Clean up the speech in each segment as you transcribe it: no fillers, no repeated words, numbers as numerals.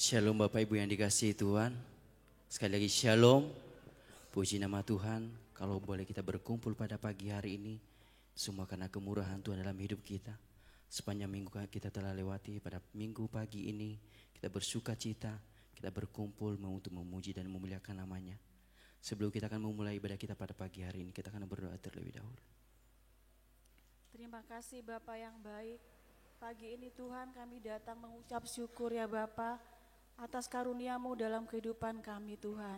Shalom Bapak Ibu yang dikasihi Tuhan. Sekali lagi shalom. Puji nama Tuhan. Kalau boleh kita berkumpul pada pagi hari ini. Semua karena kemurahan Tuhan dalam hidup kita. Sepanjang minggu kita telah lewati, pada minggu pagi ini kita bersuka cita. Kita berkumpul untuk memuji dan memuliakan namanya. Sebelum kita akan memulai ibadah kita pada pagi hari ini, kita akan berdoa terlebih dahulu. Terima kasih Bapak yang baik. Pagi ini Tuhan kami datang mengucap syukur ya Bapak atas karunia-Mu dalam kehidupan kami Tuhan.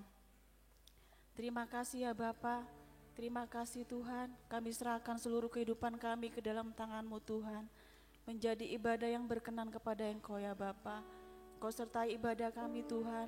Terima kasih ya Bapak, terima kasih Tuhan, kami serahkan seluruh kehidupan kami ke dalam tangan-Mu Tuhan. Menjadi ibadah yang berkenan kepada Engkau ya Bapak. Kau sertai ibadah kami Tuhan,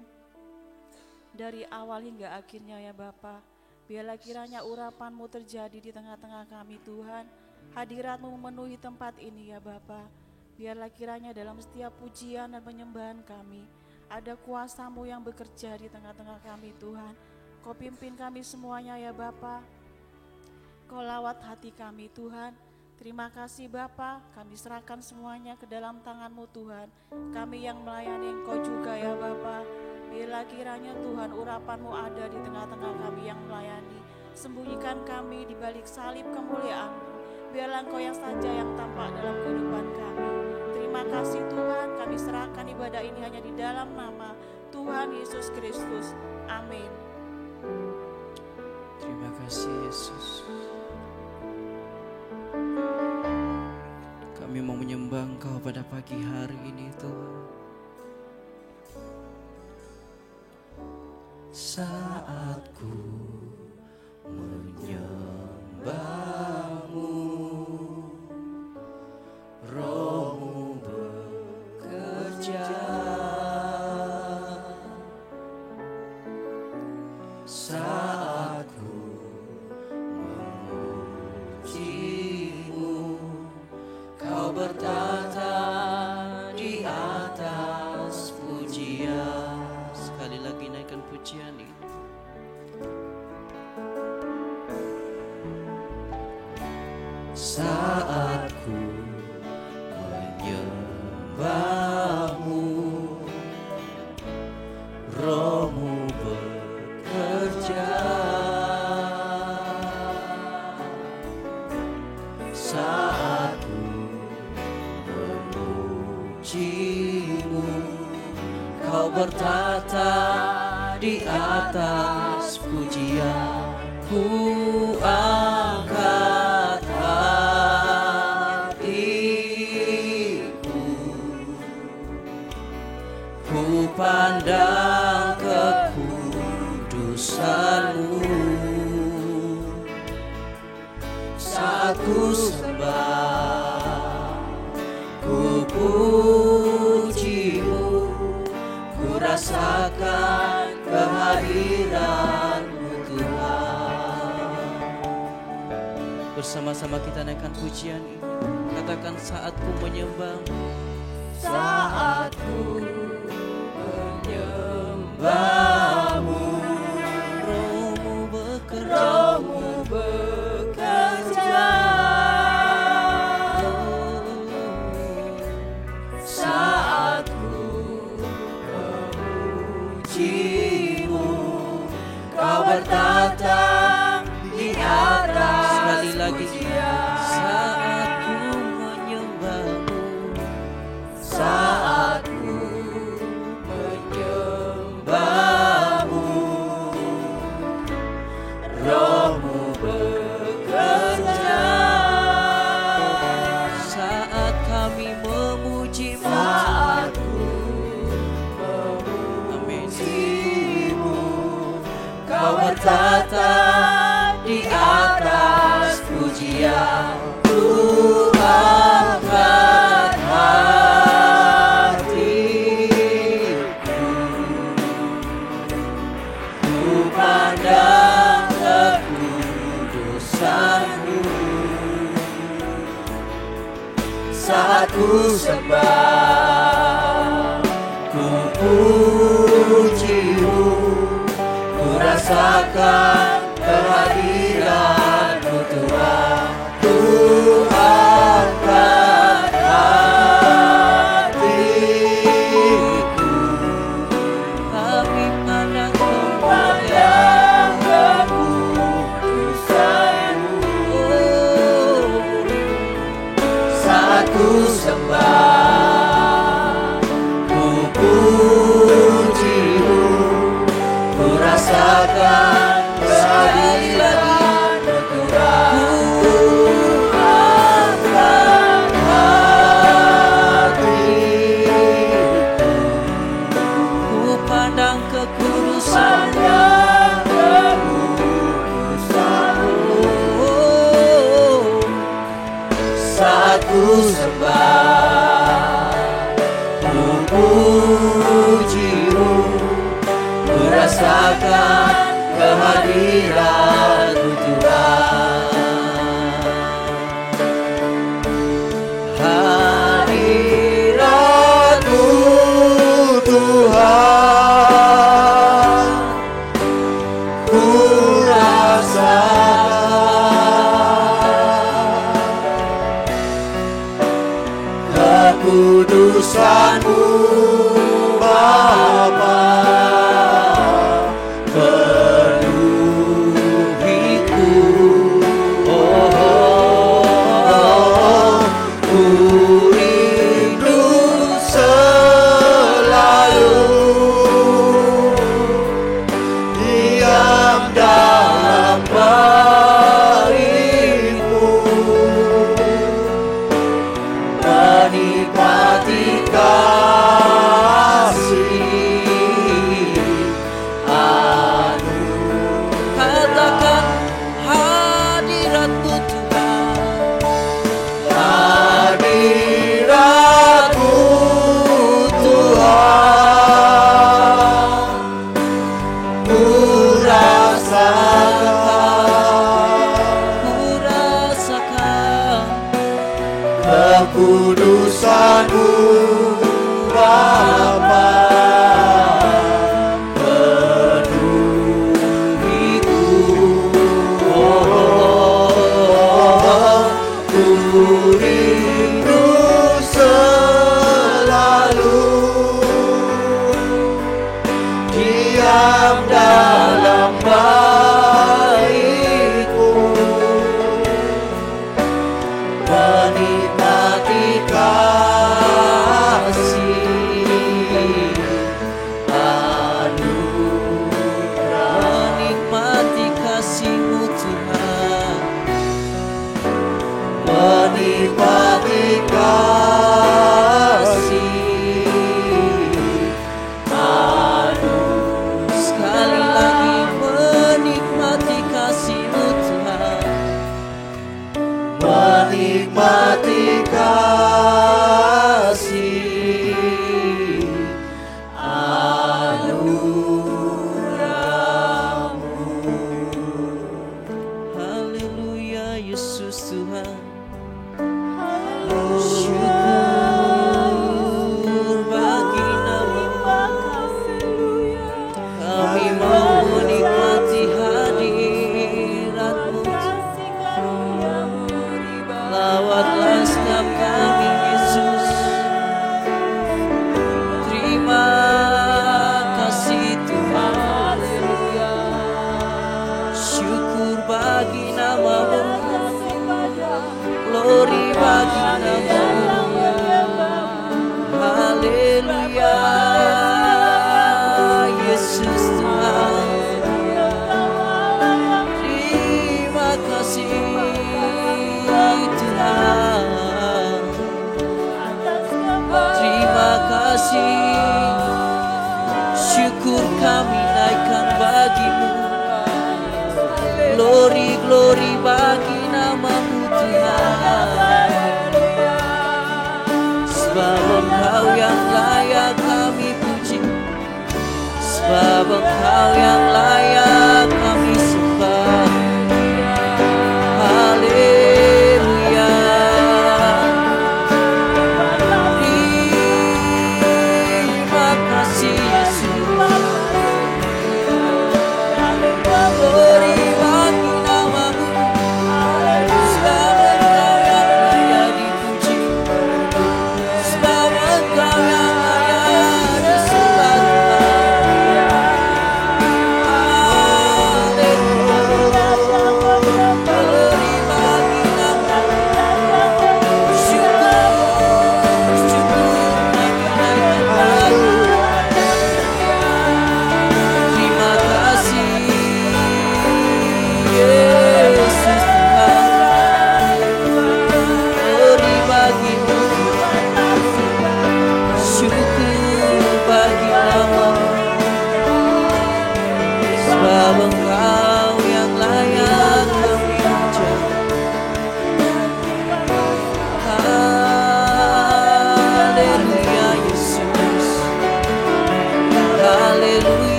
dari awal hingga akhirnya ya Bapak. Biarlah kiranya urapan-Mu terjadi di tengah-tengah kami Tuhan. Hadirat-Mu memenuhi tempat ini ya Bapak. Biarlah kiranya dalam setiap pujian dan penyembahan kami, ada kuasa-Mu yang bekerja di tengah-tengah kami Tuhan. Kau pimpin kami semuanya ya Bapa. Kau lawat hati kami Tuhan. Terima kasih Bapa, kami serahkan semuanya ke dalam tangan-Mu Tuhan. Kami yang melayani Engkau juga ya Bapa. Biarlah kiranya Tuhan urapan-Mu ada di tengah-tengah kami yang melayani. Sembunyikan kami di balik salib kemuliaan-Mu. Biarlah Engkau yang saja yang tampak dalam kehidupan kami. Terima kasih Tuhan, kami serahkan ibadah ini hanya di dalam nama Tuhan Yesus Kristus. Amin. Terima kasih Yesus. Kami mau menyembah Engkau pada pagi hari ini Tuhan. Saat ku menyembah-Mu, Roh-Mu bekerja. Saat ku memuji-Mu, Kau bertata di atas pujian. Sekali lagi naikkan pujian ini. Saat ku menyembah-Mu, Roh-Mu bekerja. Saat ku memuji-Mu, Kau bertata di atas pujian. Ku angkat hatiku, ku pandang kekudusan-Mu. Saat ku sembah, ku puji-Mu, ku rasakan kehadiran-Mu Tuhan. Bersama-sama kita naikkan pujian ini. Katakan saat ku menyembah, saat ku menyembah-Mu, Roh-Mu bekerja, Roh-Mu bekerja. Saat ku memuji-Mu, Kau bertata di atas. Sekali lagi. Saat ku menyembah-Mu, saat ku menyembah-Mu, Roh-Mu bekerja. Saat kami memuji-Mu, saat ku memuji-Mu, Kau bertata di atas pujian. Ku angkat hatiku, ku pandang kekudusan-Mu. Saat ku sembah, ku puji-Mu, ku rasakan kehadiran-Mu Tuhan. Ku angkat hatiku, memujimu, merasakan kehadiran-Mu Tuhan. Hadirat-Mu Tuhan, ku rasakan kekudusan-Mu Bapa, penuhiku. Ku rindu selalu diam dalam bait-Mu, menikmati kasih anugerah. Katakan hadirat-Mu Tuhan, hadirat-Mu Tuhan, ku rasakan kekudusan-Mu Bapa, penuhiku. Ku rindu selalu diam dalam bait-Mu, menikmati kasih anugerah. Menikmati kasih-Mu Tuhan, menikmati kasih anugerah. Sekali lagi menikmati kasih-Mu Tuhan, menikmati kasih anugerah-Mu. Haleluya Yesus Tuhan. Syukur bagi nama-Mu. Kami mau menikmati hadirat-Mu. Lawatlah setiap kami Yesus. Terima kasih Tuhan. Syukur bagi nama-Mu. Glory bagi nama-Mu. Haleluya Yesus Tuhan. Terima kasih Tuhan. Terima kasih. Syukur kami naikkan bagi-Mu. Glory, glory bagi nama-Mu Tuhan. Sebab Engkau yang layak kami puji, sebab Engkau yang layak kami sembah. Haleluya. Terima kasih Yesus. Glory bagi nama-Mu. Sebab Engkau yang layak dipuji, sebab Engkau yang layak disembah.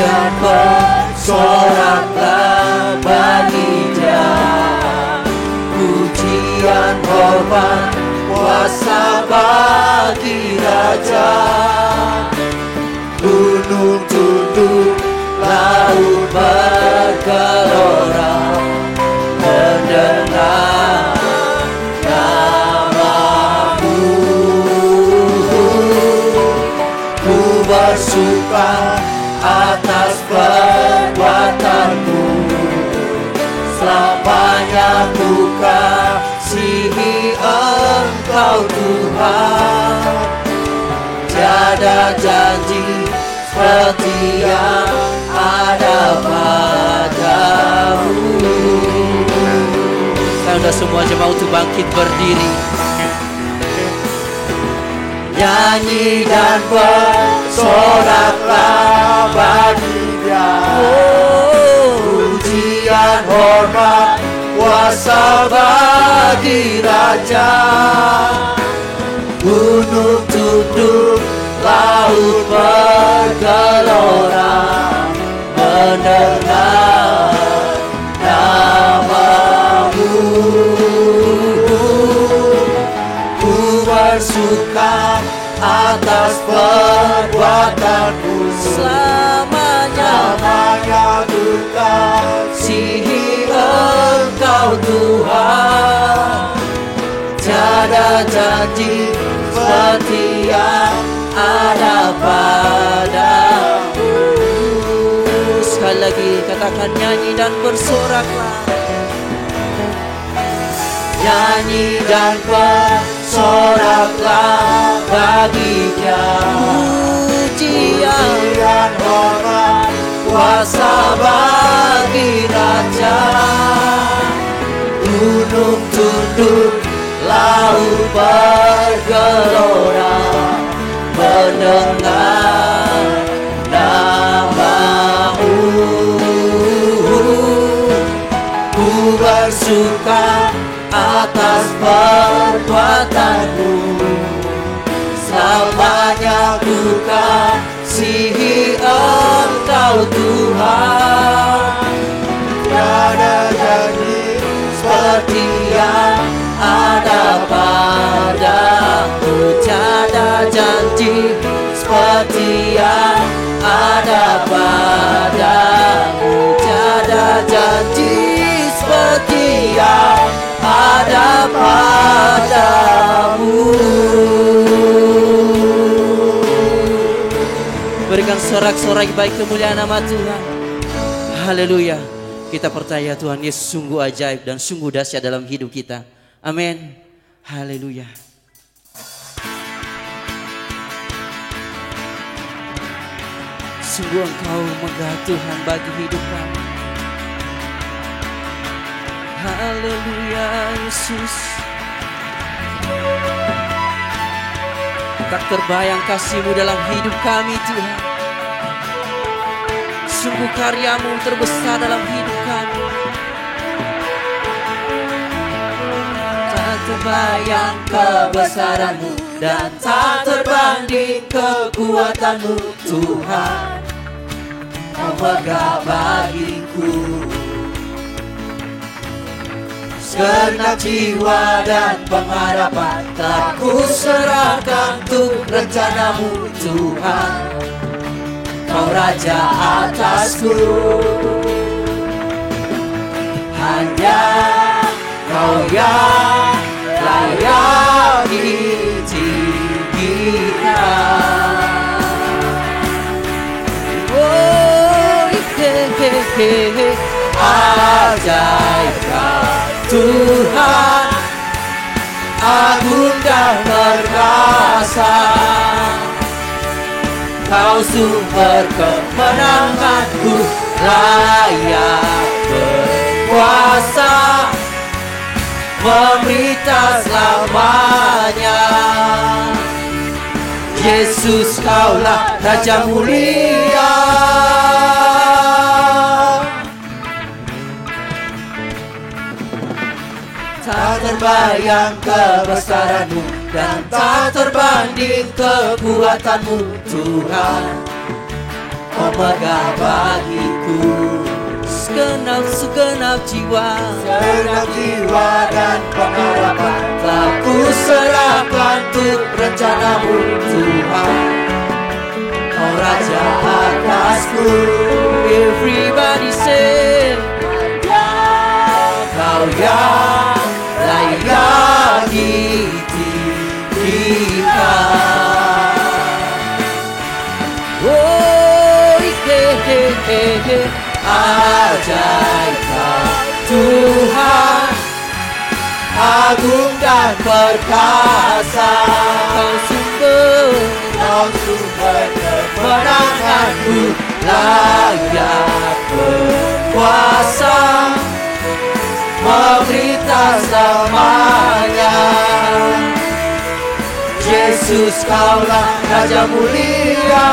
dan bersoraklah bagi Dia. Pujian, hormat, kuasa bagi Raja. Gunung tunduk, laut bergelora, mendengar nama-Mu. Ku bersuka atas perbuatanmu, selamanya ku kasihi Engkau Tuhan. Tiada janji seperti yang ada padamu. Saya sudah semua jemaat untuk bangkit berdiri, nyanyi dan bersoraklah bagi Dia. Pujian, hormat, kuasa bagi Raja. Gunung tunduk, laut bergelora, mendengar nama-Mu. Ku bersuka atas perbuatanmu, selamanya ku kasihi Engkau Tuhan. Tiada janji seperti yang ada padamu. Sekali lagi katakan, nyanyi dan bersoraklah. Nyanyi dan bersoraklah bagi Dia. Pujian, hormat, kuasa bagi Raja. Gunung tunduk, laut bergelora, mendengar nama-Mu. Ku bersuka atas perbuatanmu, selamanya ku kasihi Engkau Tuhan. Tiada janji seperti yang ada padamu. Tiada janji seperti yang ada padamu. Tiada janji seperti yang ada padamu. Berikan sorak-sorai baik kemuliaan nama Tuhan. Haleluya. Kita percaya Tuhan Yesus sungguh ajaib dan sungguh dahsyat dalam hidup kita. Amin. Haleluya. Sungguh Engkau megah Tuhan bagi hidup kami. Haleluya Yesus. Tak terbayang kasih-Mu dalam hidup kami Tuhan. Sungguh karya-Mu terbesar dalam hidup kami. Tak terbayang kebesaran-Mu dan tak terbanding kekuatan-Mu Tuhan. Kau megah bagiku. Segenap jiwa dan pengharapan telah ku serahkan untuk rencana-Mu Tuhan. Kau Raja atasku, hanya Kau yang layak ditinggikan. Oh, ajaib Kau Tuhan, agung dan perkasa. Kau sumber kemenanganku, layak berkuasa, memerintah selamanya. Yesus Kaulah Raja mulia. Tak terbayang kebesaran-Mu dan tak terbanding kekuatan-Mu Tuhan. Kau megah bagiku segenap jiwa dan pengharapan telah ku serahkan untuk rencanamu Tuhan. Kau Raja atasku. Everybody say, Kau yang layak ditinggikan. Oh, ajaib Kau Tuhan, agung dan perkasa. Kau sumber kemenanganku, layak berkuasa, memerintah selamanya. Yesus, Kaulah Raja mulia,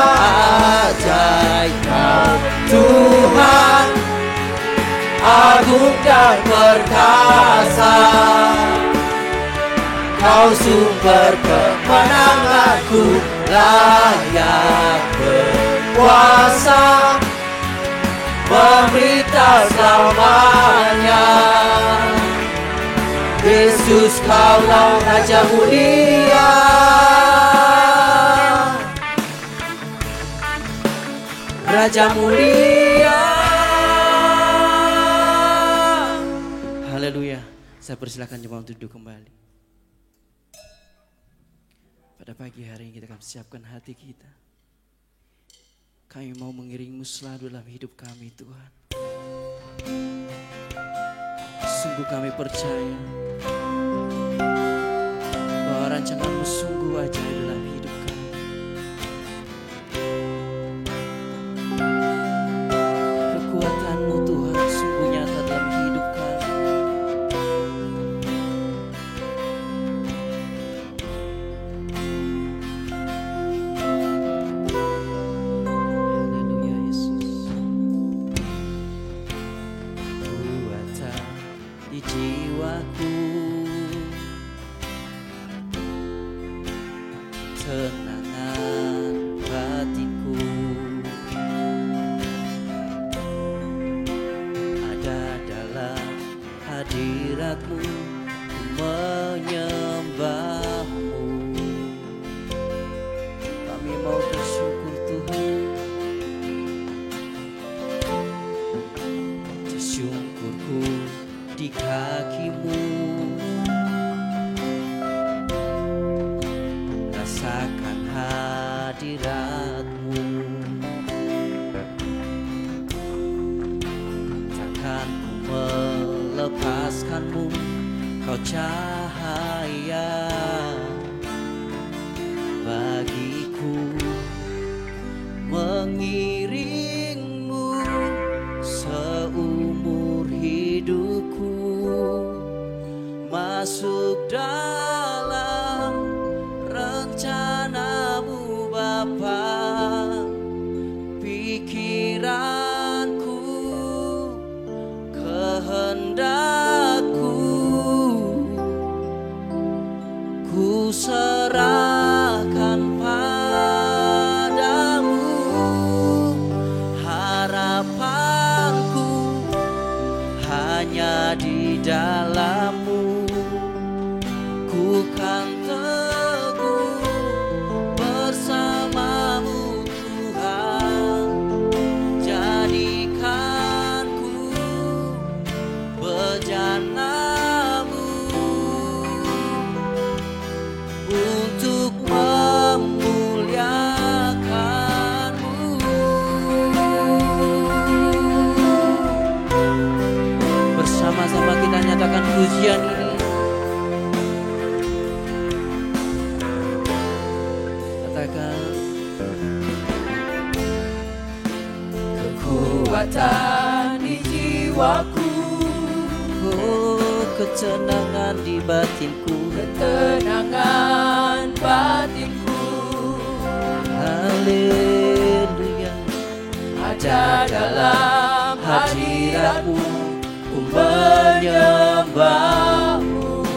ajaib Kau Tuhan, agung dan perkasa. Kau sumber kemenanganku, layak berkuasa, memerintah selamanya. Yesus, Kaulah Raja mulia. Raja mulia. Haleluya. Saya persilakan jemaat untuk duduk kembali. Pada pagi hari ini kita akan siapkan hati kita. Kami mau mengiringmu selalu dalam hidup kami Tuhan. Sungguh kami percaya bahwa rancanganmu sungguh ajaib dalam hidup kami. Kekuatanmu Tuhan sungguh nyata dalam hidup kami. Haleluya Yesus. Kuatan di jiwaku, tenangan batinku, ada dalam hadirat-Mu, ku menyembah-Mu. Kami mau bersyukur Tuhan, tersyukurku di kaki-Mu. Rasakan hadirat-Mu, takkan ku melepaskan-Mu. Kau cahaya bagiku, mengiring-Mu seumur hidupku, masuk dalam rencana-Mu Bapa. Pikiranku, kehendakku, ku serahkan padamu. Harapanku hanya di dalam-Mu. Ku kan teguh bersama-Mu Tuhan. Jadikanku bejana-Mu untuk memuliakan-Mu. Bersama-sama kita nyatakan pujian ini. Kekuatan di jiwaku, oh ketenangan di batinku, ketenangan batinku. Haleluya. Ada dalam hadirat-Mu, ku menyembah-Mu.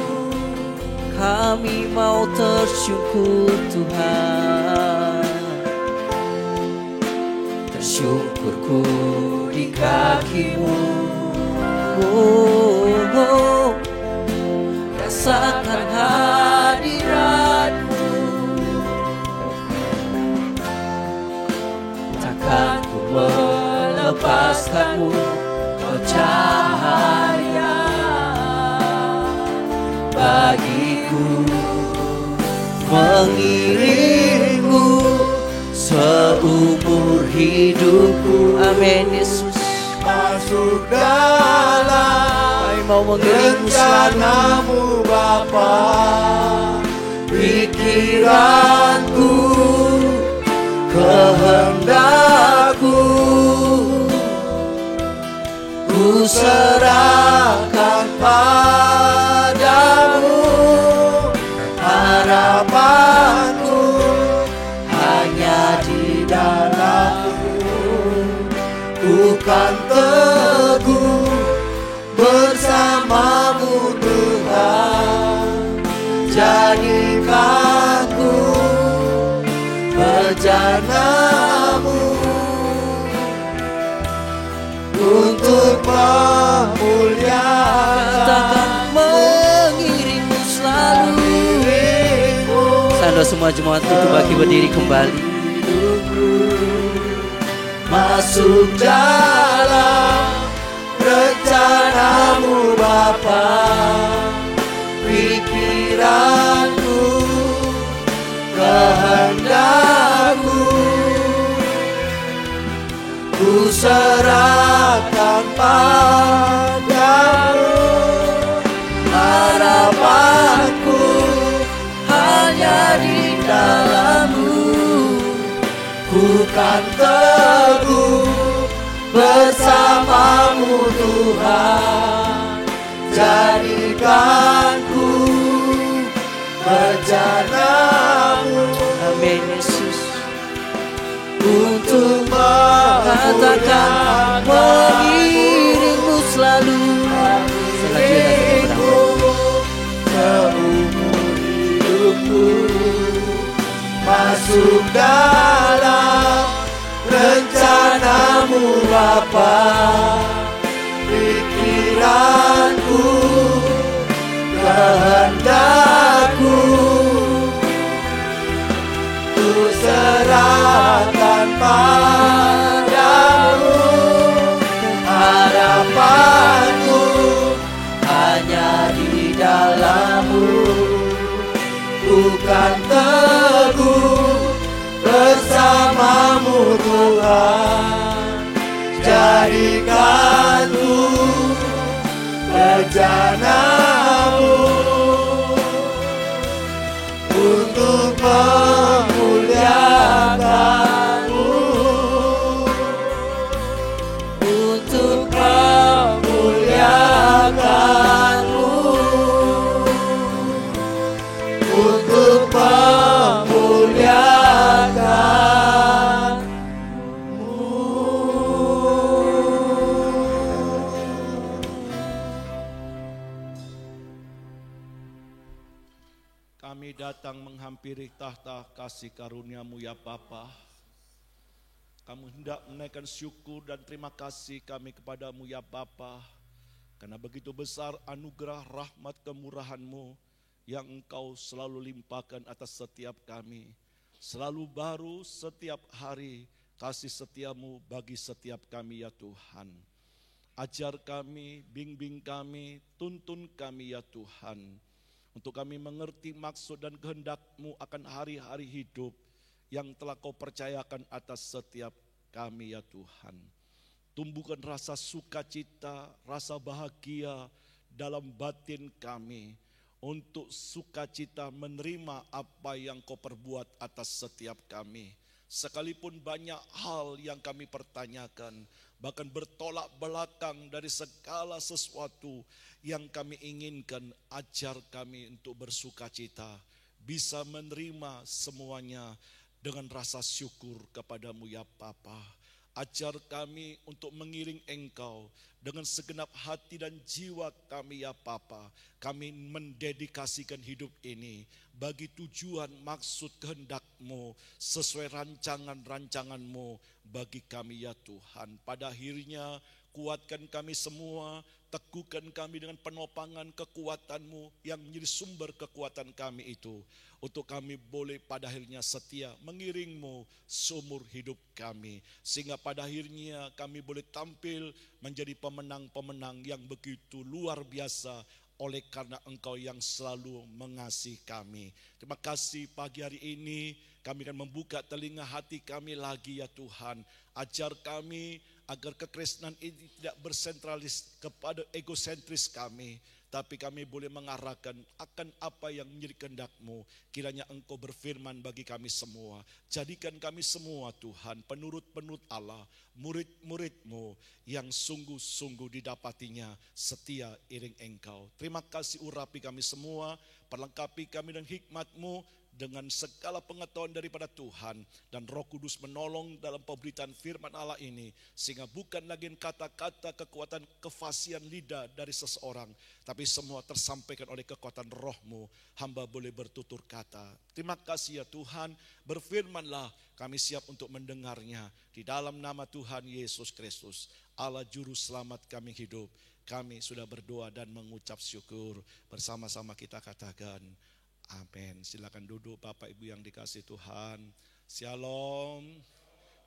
Kami mau tersyukur Tuhan, tersyukur syukurku di kaki-Mu. Oh, rasakan hadirat-Mu. Takkan ku melepaskan-Mu, Kau cahaya bagiku. Mengiringmu seumur hidupku. Amin Yesus. Masuk dalam Kami mau mengiringmu selalu. rencana-Mu Bapa. Pikiranku, kehendakku, ku serahkan padamu. Harapanku hanya di dalam-Mu. Ku kan teguh bersama-Mu Tuhan. Jadikan ku bejana-Mu Untuk memuliakan Takkan mengiringmu selalu. Sando semua jemaat untuk bagi berdiri kembali. Masuk dalam rencana-Mu Bapa. Pikiranku, kehendakku, ku serahkan padamu. Harapanku hanya di dalam-Mu. Ku kan teguh bersama-Mu Tuhan. Jadikan ku bejana-Mu. Amin Yesus. Untuk mengatakan mengiringmu selalu. seumur hidupku. Masuk dalam rencana-Mu Bapa. Pikiranku, kehendakku, ku serahkan padamu. Harapanku hanya di dalam-Mu. Ku kan teguh bersama-Mu Tuhan. Jadikan ku bejana-Mu untuk memuliakan-Mu. Untuk memuliakan-Mu. Untuk Kami datang menghampiri tahta kasih karunia-Mu ya Bapa. Kami hendak menaikkan syukur dan terima kasih kami kepadamu ya Bapa. Karena begitu besar anugerah rahmat kemurahan-Mu yang Engkau selalu limpahkan atas setiap kami. Selalu baru setiap hari kasih setia-Mu bagi setiap kami ya Tuhan. Ajar kami, bimbing kami, tuntun kami ya Tuhan. Untuk kami mengerti maksud dan kehendak-Mu akan hari-hari hidup yang telah Kau percayakan atas setiap kami ya Tuhan. Tumbuhkan rasa sukacita, rasa bahagia dalam batin kami. Untuk sukacita menerima apa yang Kau perbuat atas setiap kami. Sekalipun banyak hal yang kami pertanyakan, bahkan bertolak belakang dari segala sesuatu yang kami inginkan, ajar kami untuk bersukacita, bisa menerima semuanya dengan rasa syukur kepadamu ya Bapa. Ajar kami untuk mengiring Engkau dengan segenap hati dan jiwa kami ya Bapa. Kami mendedikasikan hidup ini bagi tujuan maksud kehendak-Mu, sesuai rancangan-rancangan-Mu bagi kami ya Tuhan. Pada akhirnya kuatkan kami semua, teguhkan kami dengan penopangan kekuatan-Mu yang menjadi sumber kekuatan kami itu. Untuk kami boleh pada akhirnya setia mengiring-Mu seumur hidup kami. Sehingga pada akhirnya kami boleh tampil menjadi pemenang-pemenang yang begitu luar biasa oleh karena Engkau yang selalu mengasihi kami. Terima kasih pagi hari ini kami akan membuka telinga hati kami lagi ya Tuhan. Ajar kami agar kekristenan ini tidak bersentralis kepada egosentris kami, tapi kami boleh mengarahkan akan apa yang menjadi kehendak-Mu. Kiranya Engkau berfirman bagi kami semua. Jadikan kami semua Tuhan penurut-penurut Allah, murid-murid-Mu yang sungguh-sungguh didapatinya setia iring Engkau. Terima kasih urapi kami semua, perlengkapi kami dengan hikmat-Mu, dengan segala pengetahuan daripada Tuhan, dan Roh Kudus menolong dalam pemberitaan firman Allah ini, sehingga bukan lagi kata-kata kekuatan kefasihan lidah dari seseorang, tapi semua tersampaikan oleh kekuatan Roh-Mu. Hamba boleh bertutur kata. Terima kasih ya Tuhan, berfirmanlah, kami siap untuk mendengarnya. Di dalam nama Tuhan Yesus Kristus, Allah Juru Selamat kami hidup, kami sudah berdoa dan mengucap syukur. Bersama-sama kita katakan amin. Silakan duduk Bapak Ibu yang dikasihi Tuhan. Shalom.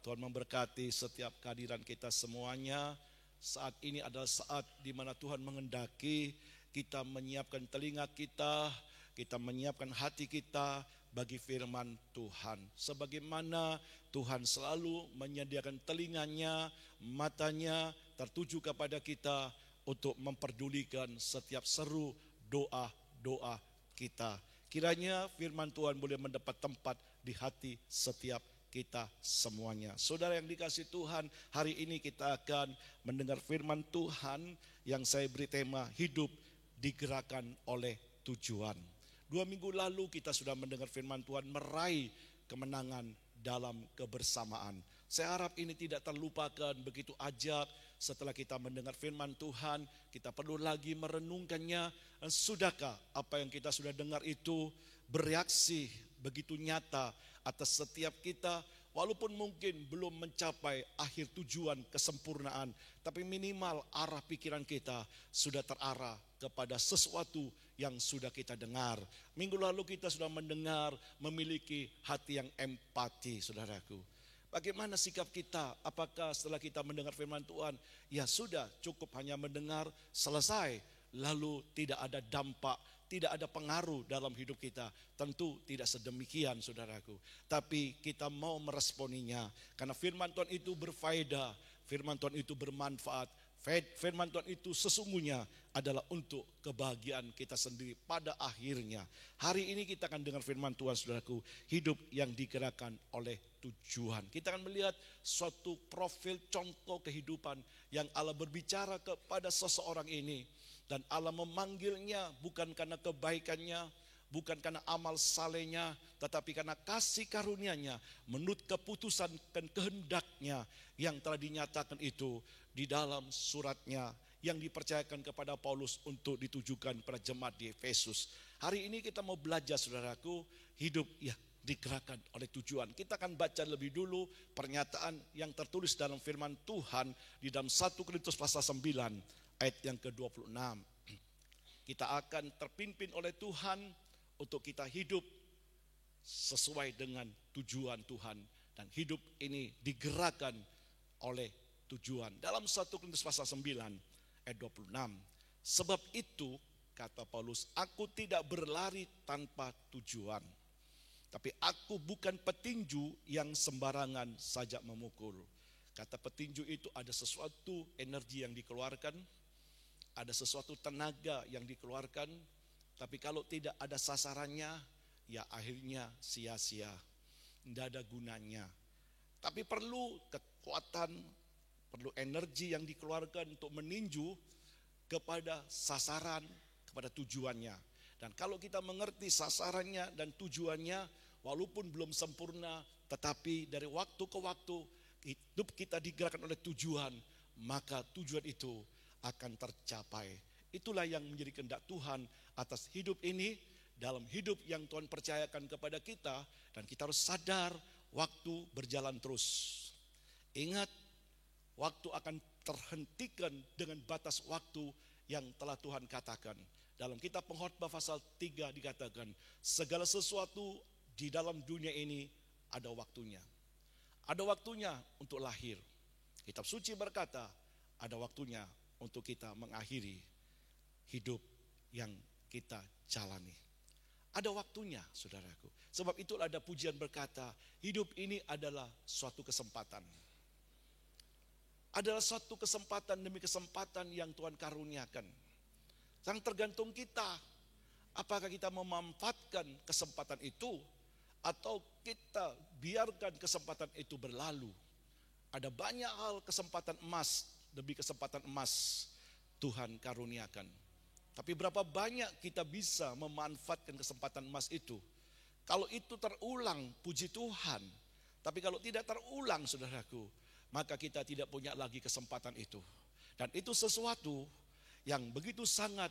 Tuhan memberkati setiap kehadiran kita semuanya. Saat ini adalah saat di mana Tuhan mengendaki kita menyiapkan telinga kita menyiapkan hati kita bagi firman Tuhan. Sebagaimana Tuhan selalu menyediakan telinganya, matanya tertuju kepada kita untuk memperdulikan setiap seru doa-doa kita. Kiranya firman Tuhan boleh mendapat tempat di hati setiap kita semuanya. Saudara yang dikasihi Tuhan, hari ini kita akan mendengar firman Tuhan yang saya beri tema hidup digerakkan oleh tujuan. 2 minggu lalu kita sudah mendengar firman Tuhan meraih kemenangan dalam kebersamaan. Saya harap ini tidak terlupakan begitu aja. Setelah kita mendengar firman Tuhan, kita perlu lagi merenungkannya. Sudahkah apa yang kita sudah dengar itu bereaksi begitu nyata atas setiap kita, walaupun mungkin belum mencapai akhir tujuan kesempurnaan, tapi minimal arah pikiran kita sudah terarah kepada sesuatu yang sudah kita dengar. Minggu lalu kita sudah mendengar memiliki hati yang empati, saudaraku. Bagaimana sikap kita? Apakah setelah kita mendengar firman Tuhan, ya sudah cukup hanya mendengar, selesai, lalu tidak ada dampak, tidak ada pengaruh dalam hidup kita? Tentu tidak sedemikian saudaraku. Tapi kita mau meresponinya, karena firman Tuhan itu berfaedah, firman Tuhan itu bermanfaat, firman Tuhan itu sesungguhnya adalah untuk kebahagiaan kita sendiri pada akhirnya. Hari ini kita akan dengar firman Tuhan saudaraku, hidup yang digerakkan oleh tujuan. Kita akan melihat suatu profil contoh kehidupan yang Allah berbicara kepada seseorang ini. Dan Allah memanggilnya bukan karena kebaikannya, bukan karena amal salehnya, tetapi karena kasih karunia-Nya menurut keputusan dan kehendaknya yang telah dinyatakan itu di dalam suratnya yang dipercayakan kepada Paulus untuk ditujukan pada jemaat di Efesus. Hari ini kita mau belajar saudaraku, hidup ya digerakkan oleh tujuan. Kita akan baca lebih dulu pernyataan yang tertulis dalam firman Tuhan di dalam 1 Korintus pasal 9 ayat yang ke-26. Kita akan terpimpin oleh Tuhan untuk kita hidup sesuai dengan tujuan Tuhan, dan hidup ini digerakkan oleh tujuan. Dalam 1 Korintus pasal 9 ayat 26. Sebab itu kata Paulus, aku tidak berlari tanpa tujuan. Tapi aku bukan petinju yang sembarangan saja memukul. Kata petinju itu ada sesuatu energi yang dikeluarkan, ada sesuatu tenaga yang dikeluarkan, tapi kalau tidak ada sasarannya, ya akhirnya sia-sia, tidak ada gunanya. Tapi perlu kekuatan, perlu energi yang dikeluarkan untuk meninju kepada sasaran, kepada tujuannya. Dan kalau kita mengerti sasarannya dan tujuannya, walaupun belum sempurna, tetapi dari waktu ke waktu hidup kita digerakkan oleh tujuan, maka tujuan itu akan tercapai. Itulah yang menjadi kehendak Tuhan atas hidup ini, dalam hidup yang Tuhan percayakan kepada kita. Dan kita harus sadar waktu berjalan terus. Ingat, waktu akan terhentikan dengan batas waktu yang telah Tuhan katakan. Dalam kitab Pengkhotbah pasal 3 dikatakan, segala sesuatu di dalam dunia ini ada waktunya. Ada waktunya untuk lahir. Kitab suci berkata, ada waktunya untuk kita mengakhiri hidup yang kita jalani. Ada waktunya, saudaraku. Sebab itulah ada pujian berkata, hidup ini adalah suatu kesempatan. Adalah suatu kesempatan demi kesempatan yang Tuhan karuniakan. Yang tergantung kita, apakah kita memanfaatkan kesempatan itu, atau kita biarkan kesempatan itu berlalu. Ada banyak hal kesempatan emas demi kesempatan emas Tuhan karuniakan. Tapi berapa banyak kita bisa memanfaatkan kesempatan emas itu? Kalau itu terulang, puji Tuhan. Tapi kalau tidak terulang, saudaraku, maka kita tidak punya lagi kesempatan itu. Dan itu sesuatu yang begitu sangat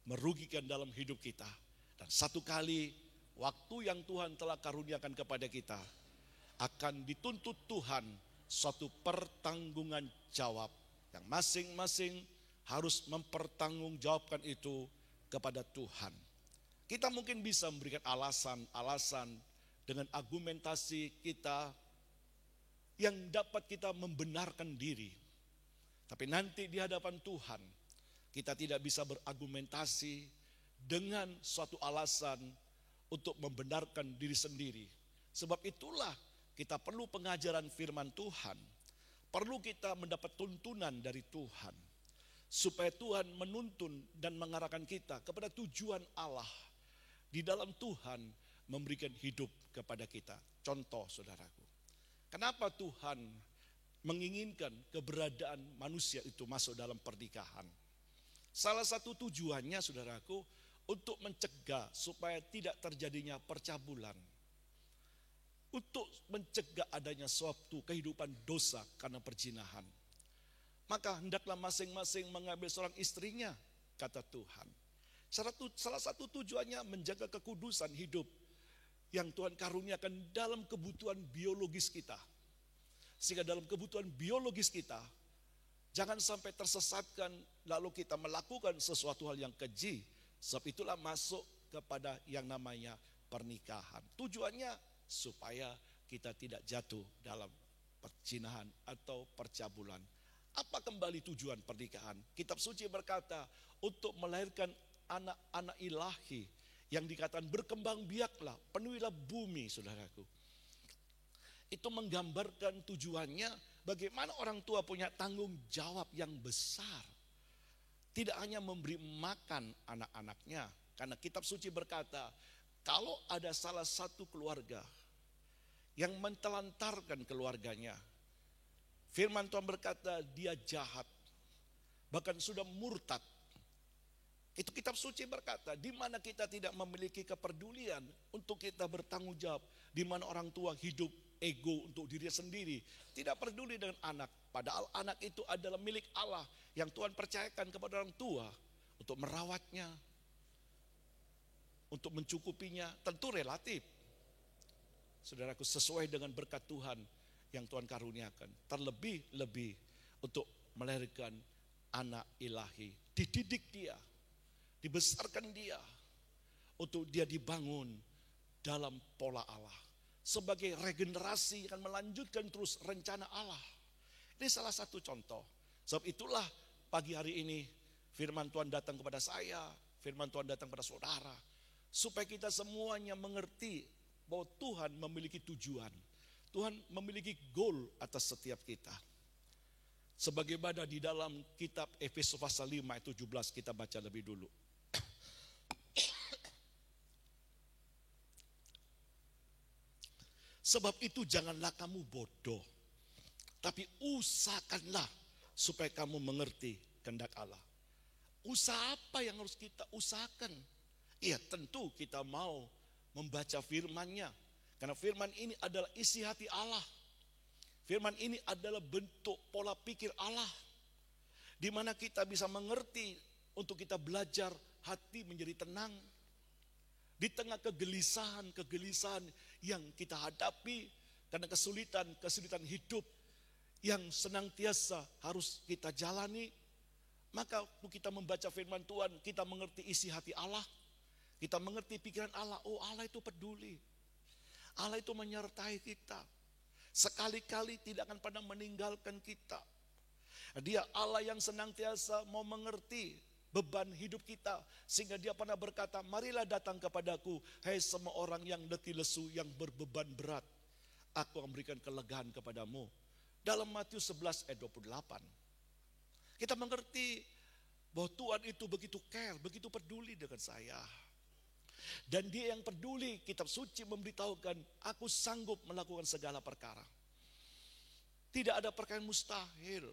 merugikan dalam hidup kita. Dan satu kali waktu yang Tuhan telah karuniakan kepada kita, akan dituntut Tuhan suatu pertanggungan jawab yang masing-masing harus mempertanggungjawabkan itu kepada Tuhan. Kita mungkin bisa memberikan alasan-alasan dengan argumentasi kita yang dapat kita membenarkan diri. Tapi nanti di hadapan Tuhan, kita tidak bisa berargumentasi dengan suatu alasan untuk membenarkan diri sendiri. Sebab itulah kita perlu pengajaran firman Tuhan. Perlu kita mendapat tuntunan dari Tuhan. Supaya Tuhan menuntun dan mengarahkan kita kepada tujuan Allah. Di dalam Tuhan memberikan hidup kepada kita. Contoh, saudaraku. Kenapa Tuhan menginginkan keberadaan manusia itu masuk dalam pernikahan? Salah satu tujuannya, saudaraku, untuk mencegah supaya tidak terjadinya percabulan. Untuk mencegah adanya suatu kehidupan dosa karena perzinahan. Maka hendaklah masing-masing mengambil seorang istrinya, kata Tuhan. Salah satu tujuannya menjaga kekudusan hidup yang Tuhan karuniakan dalam kebutuhan biologis kita. Sehingga dalam kebutuhan biologis kita, jangan sampai tersesatkan lalu kita melakukan sesuatu hal yang keji. Sebab itulah masuk kepada yang namanya pernikahan. Tujuannya supaya kita tidak jatuh dalam perzinahan atau percabulan. Apa kembali tujuan pernikahan? Kitab suci berkata untuk melahirkan anak-anak ilahi yang dikatakan berkembang biaklah, penuhilah bumi, saudaraku. Itu menggambarkan tujuannya bagaimana orang tua punya tanggung jawab yang besar. Tidak hanya memberi makan anak-anaknya. Karena kitab suci berkata, kalau ada salah satu keluarga yang mentelantarkan keluarganya, firman Tuhan berkata dia jahat, bahkan sudah murtad. Itu kitab suci berkata, di mana kita tidak memiliki kepedulian untuk kita bertanggung jawab, di mana orang tua hidup ego untuk diri sendiri, tidak peduli dengan anak, padahal anak itu adalah milik Allah yang Tuhan percayakan kepada orang tua untuk merawatnya, untuk mencukupinya, tentu relatif. Saudaraku, sesuai dengan berkat Tuhan yang Tuhan karuniakan, terlebih-lebih untuk melahirkan anak ilahi, dididik dia, dibesarkan dia, untuk dia dibangun dalam pola Allah. Sebagai regenerasi yang melanjutkan terus rencana Allah. Ini salah satu contoh. Sebab itulah pagi hari ini firman Tuhan datang kepada saya, firman Tuhan datang kepada saudara. Supaya kita semuanya mengerti bahwa Tuhan memiliki tujuan. Tuhan memiliki goal atas setiap kita. Sebagaimana di dalam kitab Efesus pasal 5 ayat 17 kita baca lebih dulu. Sebab itu janganlah kamu bodoh, tapi usahakanlah supaya kamu mengerti kehendak Allah. Usaha apa yang harus kita usahakan? Iya, tentu kita mau membaca firman-Nya. Karena firman ini adalah isi hati Allah. Firman ini adalah bentuk pola pikir Allah. Di mana kita bisa mengerti untuk kita belajar hati menjadi tenang. Di tengah kegelisahan yang kita hadapi karena kesulitan hidup yang senantiasa harus kita jalani, maka waktu kita membaca firman Tuhan, kita mengerti isi hati Allah, kita mengerti pikiran Allah. Oh, Allah itu peduli. Allah itu menyertai kita. Sekali-kali tidak akan pernah meninggalkan kita. Dia Allah yang senantiasa mau mengerti beban hidup kita. Sehingga dia pernah berkata, marilah datang kepadaku, hai semua orang yang letih lesu, yang berbeban berat. Aku akan memberikan kelegaan kepadamu. Dalam Matius 11 ayat 28. Kita mengerti bahwa Tuhan itu begitu care, begitu peduli dengan saya. Dan dia yang peduli, kitab suci memberitahukan, aku sanggup melakukan segala perkara. Tidak ada perkara yang mustahil.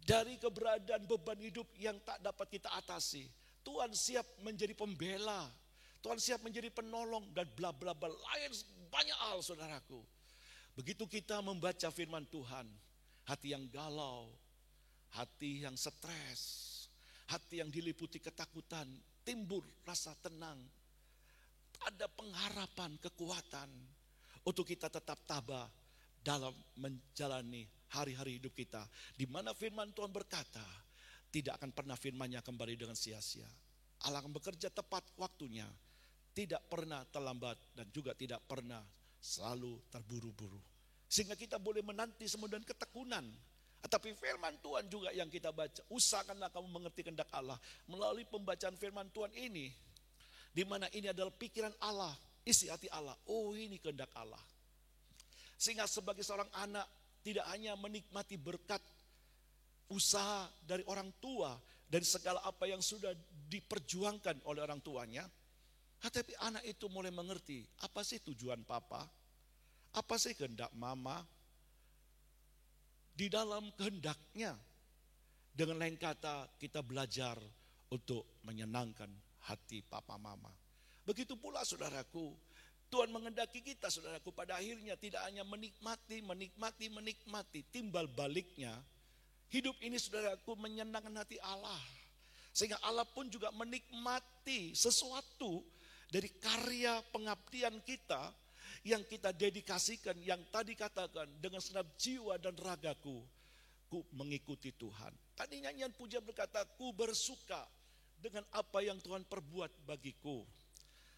Dari keberadaan beban hidup yang tak dapat kita atasi, Tuhan siap menjadi pembela, Tuhan siap menjadi penolong, dan bla bla bla lain banyak hal, saudaraku. Begitu kita membaca firman Tuhan, hati yang galau, hati yang stres, hati yang diliputi ketakutan, timbul rasa tenang, ada pengharapan, kekuatan untuk kita tetap tabah dalam menjalani hari-hari hidup kita, di mana firman Tuhan berkata, tidak akan pernah firman-Nya kembali dengan sia-sia. Allah akan bekerja tepat waktunya, tidak pernah terlambat dan juga tidak pernah selalu terburu-buru. Sehingga kita boleh menanti semua dan ketekunan. Tapi firman Tuhan juga yang kita baca, usahakanlah kamu mengerti kehendak Allah melalui pembacaan firman Tuhan ini, di mana ini adalah pikiran Allah, isi hati Allah. Oh, ini kehendak Allah. Sehingga sebagai seorang anak, tidak hanya menikmati berkat usaha dari orang tua, dari segala apa yang sudah diperjuangkan oleh orang tuanya, tetapi anak itu mulai mengerti, apa sih tujuan papa, apa sih kehendak mama. Di dalam kehendaknya, dengan lain kata kita belajar untuk menyenangkan hati papa mama. Begitu pula saudaraku, Tuhan menghendaki kita, saudaraku, pada akhirnya tidak hanya menikmati, timbal baliknya, hidup ini, saudaraku, menyenangkan hati Allah. Sehingga Allah pun juga menikmati sesuatu dari karya pengabdian kita yang kita dedikasikan, yang tadi katakan, dengan segenap jiwa dan ragaku, ku mengikuti Tuhan. Tadi nyanyian puja berkata, ku bersuka dengan apa yang Tuhan perbuat bagiku.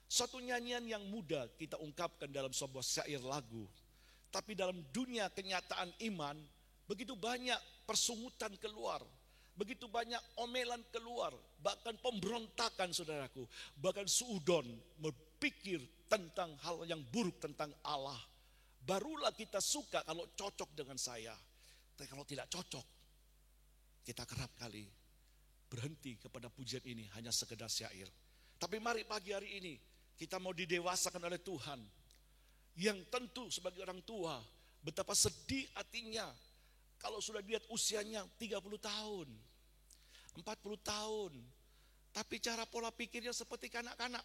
Suatu nyanyian yang mudah kita ungkapkan dalam sebuah syair lagu. Tapi dalam dunia kenyataan iman, begitu banyak persungutan keluar. Begitu banyak omelan keluar. Bahkan pemberontakan, saudaraku. Bahkan suudon berpikir tentang hal yang buruk tentang Allah. Barulah kita suka kalau cocok dengan saya. Tapi kalau tidak cocok, kita kerap kali berhenti kepada pujian ini hanya sekedar syair. Tapi mari pagi hari ini, kita mau didewasakan oleh Tuhan. Yang tentu sebagai orang tua, betapa sedih hatinya kalau sudah lihat usianya 30 tahun, 40 tahun. Tapi cara pola pikirnya seperti kanak-kanak.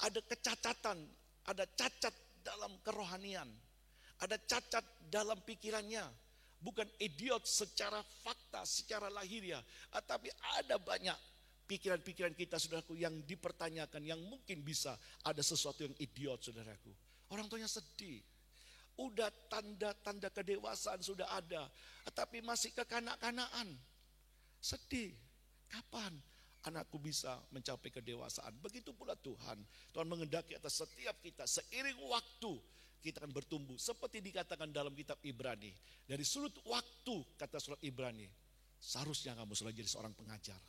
Ada kecacatan, ada cacat dalam kerohanian. Ada cacat dalam pikirannya. Bukan idiot secara fakta, secara lahiriah. Tapi ada banyak pikiran-pikiran kita, saudaraku, yang dipertanyakan, yang mungkin bisa ada sesuatu yang idiot, saudaraku. Orang tuanya sedih. Udah tanda-tanda kedewasaan sudah ada, tapi masih kekanak-kanakan. Sedih. Kapan anakku bisa mencapai kedewasaan? Begitu pula Tuhan. Tuhan menghendaki atas setiap kita, seiring waktu kita akan bertumbuh. Seperti dikatakan dalam kitab Ibrani. Dari sudut waktu, kata surat Ibrani, seharusnya kamu selalu jadi seorang pengajar.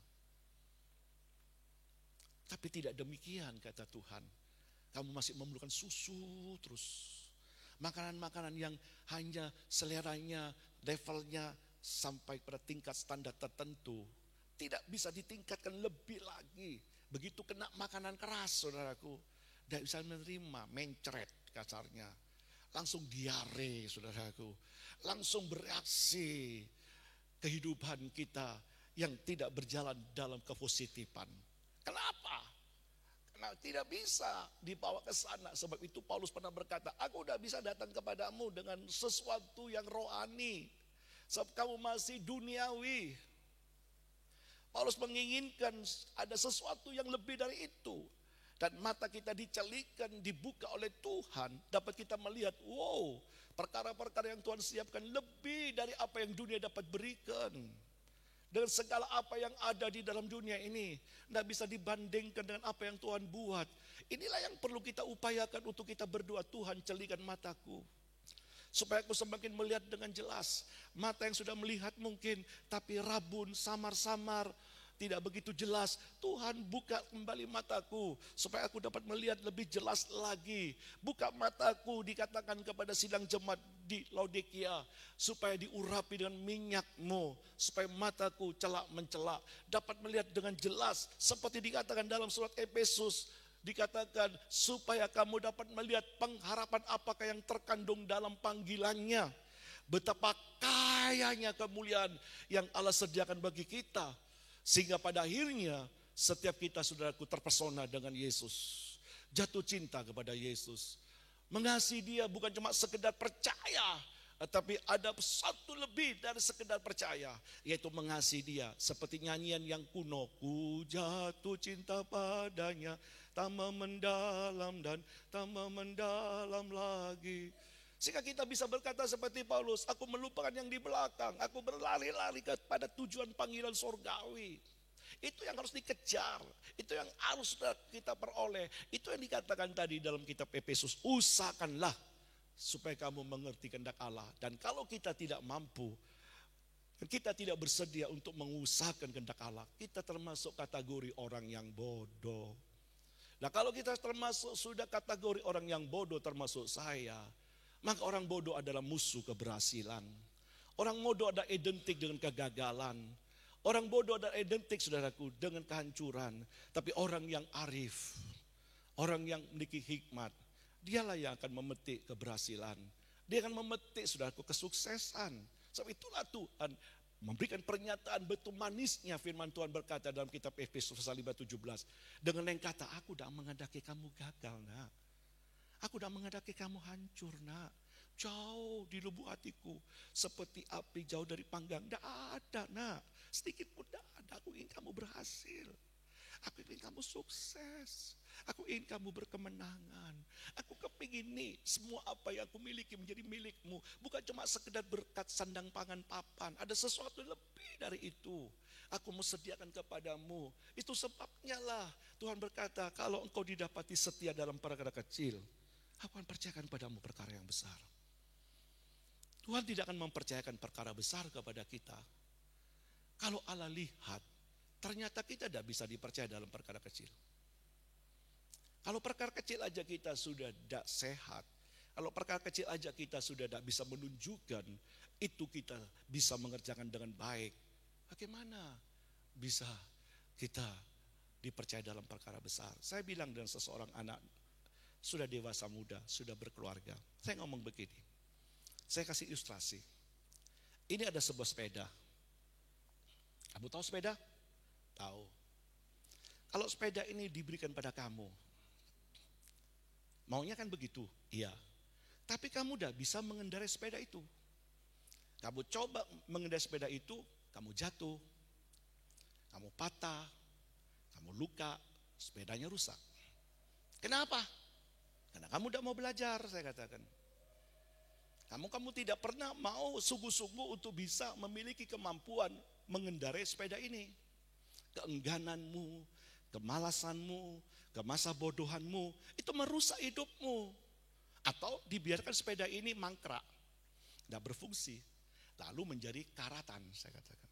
Tapi tidak demikian, kata Tuhan. Kamu masih memerlukan susu terus. Makanan-makanan yang hanya seleranya, levelnya sampai pada tingkat standar tertentu. Tidak bisa ditingkatkan lebih lagi. Begitu kena makanan keras, saudaraku, tidak bisa menerima, mencret kasarnya. Langsung diare, saudaraku. Langsung bereaksi kehidupan kita yang tidak berjalan dalam kepositifan. Kenapa? Karena tidak bisa dibawa ke sana. Sebab itu Paulus pernah berkata, aku udah bisa datang kepadamu dengan sesuatu yang rohani. Sebab kamu masih duniawi. Paulus menginginkan ada sesuatu yang lebih dari itu. Dan mata kita dicelikan, dibuka oleh Tuhan. Dapat kita melihat, wow, perkara-perkara yang Tuhan siapkan lebih dari apa yang dunia dapat berikan. Dengan segala apa yang ada di dalam dunia ini, tidak bisa dibandingkan dengan apa yang Tuhan buat. Inilah yang perlu kita upayakan untuk kita berdoa, Tuhan celikan mataku. Supaya aku semakin melihat dengan jelas. Mata yang sudah melihat mungkin, tapi rabun, samar-samar, tidak begitu jelas. Tuhan buka kembali mataku supaya aku dapat melihat lebih jelas lagi. Buka mataku, dikatakan kepada sidang jemaat di Laodikia, supaya diurapi dengan minyak-Mu, supaya mataku celak mencelak, dapat melihat dengan jelas. Seperti dikatakan dalam surat Efesus, dikatakan supaya kamu dapat melihat pengharapan apakah yang terkandung dalam panggilannya. Betapa kayanya kemuliaan yang Allah sediakan bagi kita. Sehingga pada akhirnya setiap kita, saudaraku, terpesona dengan Yesus. Jatuh cinta kepada Yesus. Mengasihi Dia bukan cuma sekedar percaya, tapi ada satu lebih dari sekedar percaya, yaitu mengasihi Dia. Seperti nyanyian yang kuno, ku jatuh cinta padanya, tambah mendalam dan tambah mendalam lagi. Sehingga kita bisa berkata seperti Paulus, aku melupakan yang di belakang, aku berlari-lari kepada tujuan panggilan sorgawi. Itu yang harus dikejar, itu yang harus kita peroleh. Itu yang dikatakan tadi dalam kitab Efesus, usahakanlah supaya kamu mengerti kehendak Allah. Dan kalau kita tidak mampu, kita tidak bersedia untuk mengusahakan kehendak Allah, kita termasuk kategori orang yang bodoh. Nah, kalau kita termasuk sudah kategori orang yang bodoh, termasuk saya, maka orang bodoh adalah musuh keberhasilan. Orang bodoh adalah identik dengan kegagalan. Orang bodoh adalah identik, saudaraku, dengan kehancuran. Tapi orang yang arif, orang yang memiliki hikmat, dialah yang akan memetik keberhasilan. Dia akan memetik, saudaraku, kesuksesan. Sebab itulah Tuhan memberikan pernyataan betul manisnya firman Tuhan berkata dalam kitab Efesus pasal 5:17. Dengan yang kata, aku tidak menghendaki kamu gagal, nak. Aku tidak menghendaki kamu hancur, nak. Jauh di lubuk hatiku, seperti api jauh dari panggang. Tidak ada, nak. Sedikit pun tidak ada. Aku ingin kamu berhasil. Aku ingin kamu sukses. Aku ingin kamu berkemenangan. Aku kepingin nih, semua apa yang aku miliki menjadi milikmu. Bukan cuma sekedar berkat sandang pangan papan. Ada sesuatu lebih dari itu. Aku mau sediakan kepadamu. Itu sebabnya lah Tuhan berkata, kalau engkau didapati setia dalam perkara kecil, aku akan percayakan padamu perkara yang besar. Tuhan tidak akan mempercayakan perkara besar kepada kita. Kalau Allah lihat, ternyata kita tidak bisa dipercaya dalam perkara kecil. Kalau perkara kecil aja kita sudah tidak sehat, kalau perkara kecil aja kita sudah tidak bisa menunjukkan, itu kita bisa mengerjakan dengan baik. Bagaimana bisa kita dipercaya dalam perkara besar? Saya bilang dengan seseorang anak, sudah dewasa muda, sudah berkeluarga. Saya ngomong begini, saya kasih ilustrasi. Ini ada sebuah sepeda. Kamu tahu sepeda? Tahu. Kalau sepeda ini diberikan pada kamu, maunya kan begitu? Iya. Tapi kamu udah bisa mengendarai sepeda itu. Kamu coba mengendarai sepeda itu, kamu jatuh, kamu patah, kamu luka, sepedanya rusak. Kenapa? Karena kamu tidak mau belajar, saya katakan. Kamu tidak pernah mau sungguh-sungguh untuk bisa memiliki kemampuan mengendarai sepeda ini. Keenggananmu, kemalasanmu, kemasa bodohanmu, itu merusak hidupmu. Atau dibiarkan sepeda ini mangkrak, tidak berfungsi, lalu menjadi karatan, saya katakan.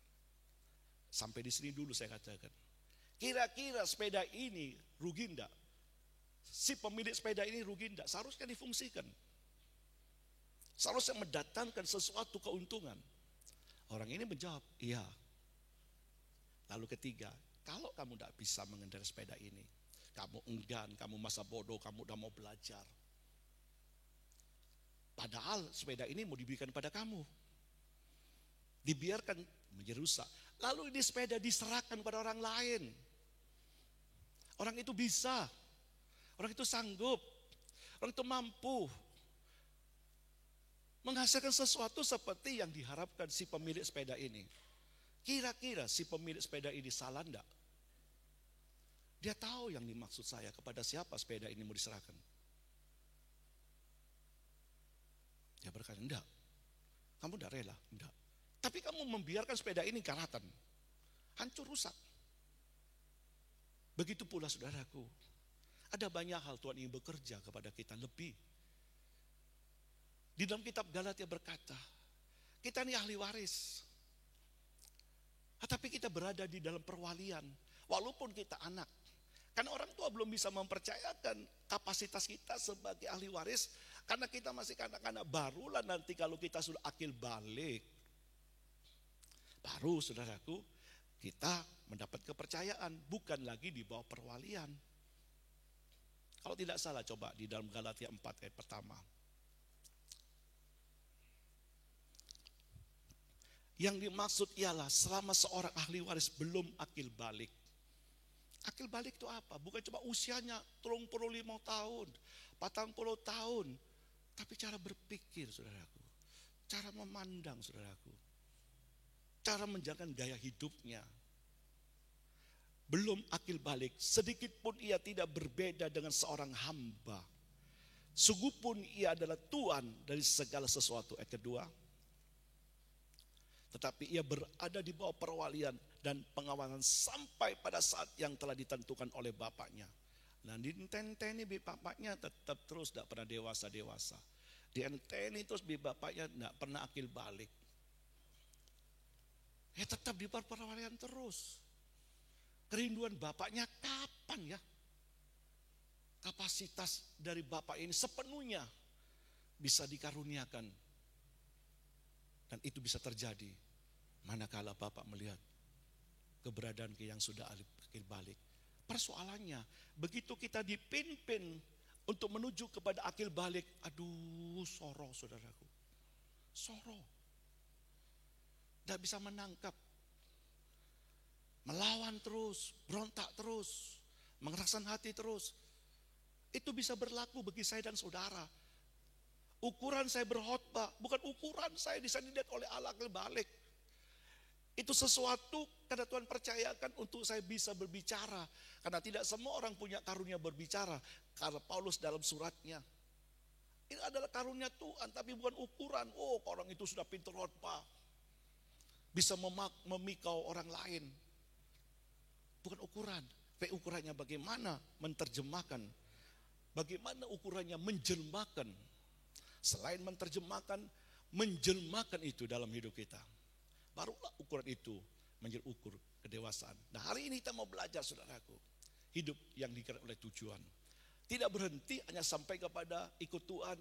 Sampai di sini dulu saya katakan. Kira-kira sepeda ini rugi enggak? Si pemilik sepeda ini rugi enggak? Seharusnya difungsikan. Seharusnya mendatangkan sesuatu keuntungan. Orang ini menjawab, iya. Lalu ketiga, kalau kamu tidak bisa mengendarai sepeda ini, kamu enggan, kamu masa bodoh, kamu udah mau belajar. Padahal sepeda ini mau diberikan pada kamu. Dibiarkan menjadi rusak. Lalu ini sepeda diserahkan pada orang lain. Orang itu bisa. Orang itu sanggup. Orang itu mampu menghasilkan sesuatu seperti yang diharapkan si pemilik sepeda ini. Kira-kira si pemilik sepeda ini salah enggak? Dia tahu yang dimaksud saya, kepada siapa sepeda ini mau diserahkan. Dia berkata, enggak. Kamu enggak rela? Enggak. Tapi kamu membiarkan sepeda ini karatan. Hancur, rusak. Begitu pula saudaraku. Ada banyak hal Tuhan ingin bekerja kepada kita lebih. Di dalam kitab Galatia berkata, kita ini ahli waris. Tapi kita berada di dalam perwalian. Walaupun kita anak. Karena orang tua belum bisa mempercayakan kapasitas kita sebagai ahli waris. Karena kita masih kanak-kanak. Barulah nanti kalau kita sudah akil balik. Baru saudaraku, kita mendapat kepercayaan. Bukan lagi di bawah perwalian. Kalau tidak salah coba di dalam Galatia 4 ayat pertama. Yang dimaksud ialah selama seorang ahli waris belum akil balik. Akil balik itu apa? Bukan cuma usianya 35 tahun, 40 tahun. Tapi cara berpikir saudaraku. Cara memandang saudaraku. Cara menjalankan gaya hidupnya. Belum akil balik, sedikit pun ia tidak berbeda dengan seorang hamba. Sungguh pun ia adalah Tuhan dari segala sesuatu. Ayat kedua. Tetapi ia berada di bawah perwalian dan pengawasan sampai pada saat yang telah ditentukan oleh bapaknya. Nah ditenteni bapaknya tetap terus tidak pernah dewasa-dewasa. Dienteni terus bapaknya tidak pernah akil balik. Ya tetap di bawah perwalian terus. Kerinduan bapaknya kapan ya? Kapasitas dari bapak ini sepenuhnya bisa dikaruniakan. Dan itu bisa terjadi manakala bapak melihat keberadaan yang sudah akil balik. Persoalannya, begitu kita dipimpin untuk menuju kepada akil balik, aduh soro saudaraku. Soro. Tidak bisa menangkap. Melawan terus, berontak terus, mengeraskan hati terus. Itu bisa berlaku bagi saya dan saudara. Ukuran saya berkhotbah, bukan ukuran saya disediakan oleh Allah akil balik. Itu sesuatu karena Tuhan percayakan untuk saya bisa berbicara. Karena tidak semua orang punya karunia berbicara. Karena Paulus dalam suratnya. Ini adalah karunia Tuhan, tapi bukan ukuran. Oh, orang itu sudah pintar khotbah. Bisa memikau orang lain. Bukan ukuran. Tapi ukurannya bagaimana menerjemahkan. Bagaimana ukurannya menjelmakan. Selain menerjemahkan, menjelmakan itu dalam hidup kita. Barulah ukuran itu menjadi ukur kedewasaan. Nah hari ini kita mau belajar saudaraku. Hidup yang digerakkan oleh tujuan. Tidak berhenti hanya sampai kepada ikut Tuhan.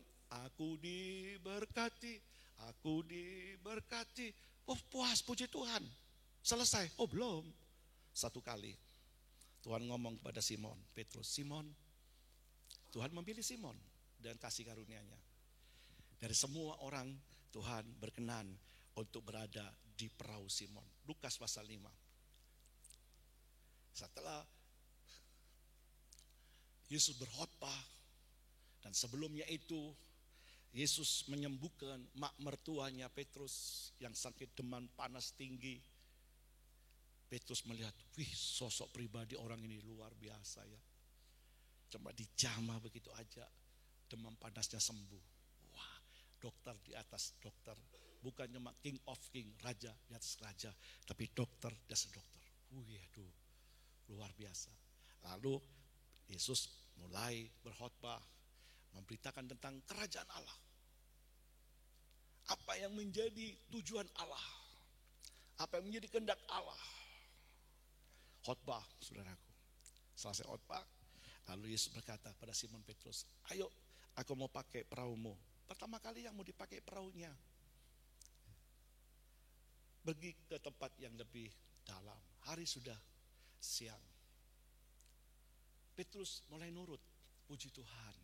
Aku diberkati, aku diberkati. Oh puas puji Tuhan. Selesai, oh belum. Satu kali Tuhan ngomong kepada Simon Petrus. Simon, Tuhan memilih Simon dan kasih karunia-Nya. Dari semua orang Tuhan berkenan untuk berada di perahu Simon. Lukas pasal 5. Setelah Yesus berkhotbah dan sebelumnya itu Yesus menyembuhkan mak mertuanya Petrus yang sakit demam panas tinggi. Petrus melihat, wih sosok pribadi orang ini luar biasa ya. Cuma dijamah begitu aja demam panasnya sembuh. Dokter di atas dokter, bukan cuma king of king, raja di atas raja, tapi dokter di atas dokter. Aduh, luar biasa. Lalu Yesus mulai berkhotbah, memberitakan tentang kerajaan Allah. Apa yang menjadi tujuan Allah, apa yang menjadi kehendak Allah. Khotbah, saudaraku. Selesai khotbah, lalu Yesus berkata pada Simon Petrus, ayo aku mau pakai perahumu. Pertama kali yang mau dipakai perahunya. Pergi ke tempat yang lebih dalam. Hari sudah siang. Petrus mulai nurut. Puji Tuhan.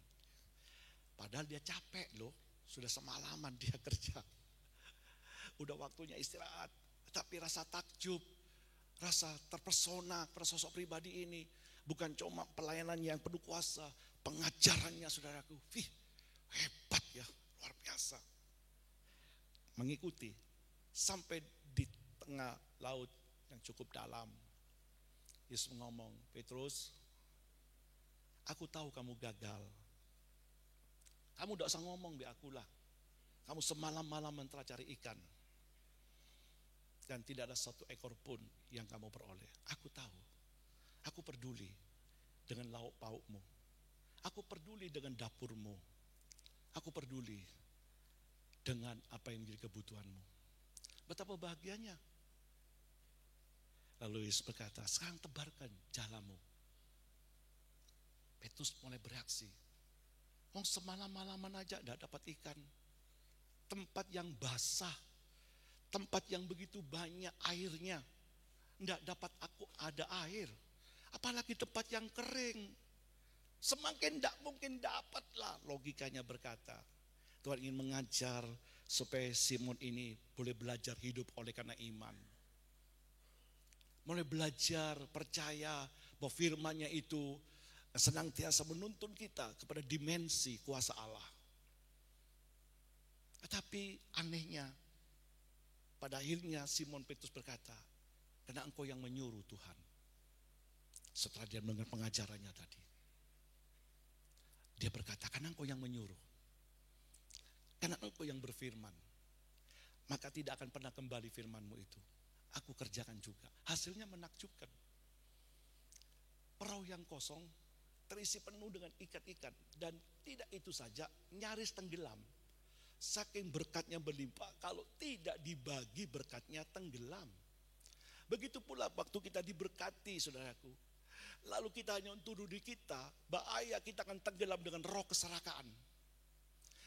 Padahal dia capek loh. Sudah semalaman dia kerja. Udah waktunya istirahat. Tapi rasa takjub. Rasa terpesona pada sosok pribadi ini. Bukan cuma pelayanannya yang penuh kuasa. Pengajarannya saudaraku. Hebat ya, luar biasa. Mengikuti sampai di tengah laut yang cukup dalam. Yesus ngomong, Petrus, aku tahu kamu gagal. Kamu tidak usah ngomong, biar akulah. Kamu semalam-malam telah cari ikan. Dan tidak ada satu ekor pun yang kamu peroleh. Aku tahu. Aku peduli dengan lauk paukmu. Aku peduli dengan dapurmu. Aku peduli dengan apa yang menjadi kebutuhanmu. Betapa bahagianya. Lalu Yesus berkata, sekarang tebarkan jalamu. Petrus mulai bereaksi. Semalam-malaman aja tidak dapat ikan. Tempat yang basah. Tempat yang begitu banyak airnya. Tidak dapat aku ada air. Apalagi tempat yang kering. Semakin tidak mungkin dapatlah, logikanya berkata. Tuhan ingin mengajar supaya Simon ini boleh belajar hidup oleh karena iman. Mulai belajar, percaya bahwa firman-Nya itu senantiasa menuntun kita kepada dimensi kuasa Allah. Tetapi anehnya, pada akhirnya Simon Petrus berkata, karena engkau yang menyuruh Tuhan. Setelah dia mendengar pengajarannya tadi. Dia berkata, karena engkau yang menyuruh. Karena engkau yang berfirman, maka tidak akan pernah kembali firman-Mu itu. Aku kerjakan juga. Hasilnya menakjubkan. Perahu yang kosong terisi penuh dengan ikan-ikan. Dan tidak itu saja, nyaris tenggelam. Saking berkatnya berlimpah, kalau tidak dibagi berkatnya tenggelam. Begitu pula waktu kita diberkati, saudaraku. Lalu kita hanya untuk diri kita, bahaya kita akan tenggelam dengan roh keserakaan.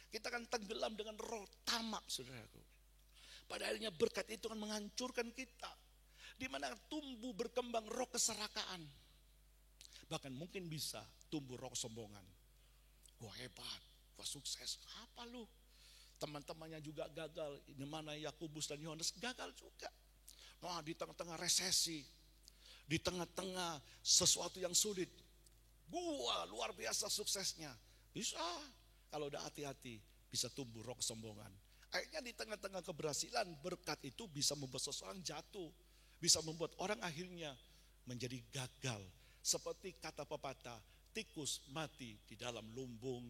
Kita akan tenggelam dengan roh tamak, saudaraku. Pada akhirnya berkat itu akan menghancurkan kita. Di mana tumbuh berkembang roh keserakaan. Bahkan mungkin bisa tumbuh roh kesombongan. Gua hebat, gua sukses. Apa lu? Teman-temannya juga gagal. Di mana Yakobus dan Yohanes gagal juga. Nah, di tengah-tengah resesi, di tengah-tengah sesuatu yang sulit, gua luar biasa suksesnya. Bisa. Kalau udah hati-hati, bisa tumbuh roh kesombongan. Akhirnya di tengah-tengah keberhasilan, berkat itu bisa membuat seseorang jatuh. Bisa membuat orang akhirnya menjadi gagal. Seperti kata pepatah, tikus mati di dalam lumbung.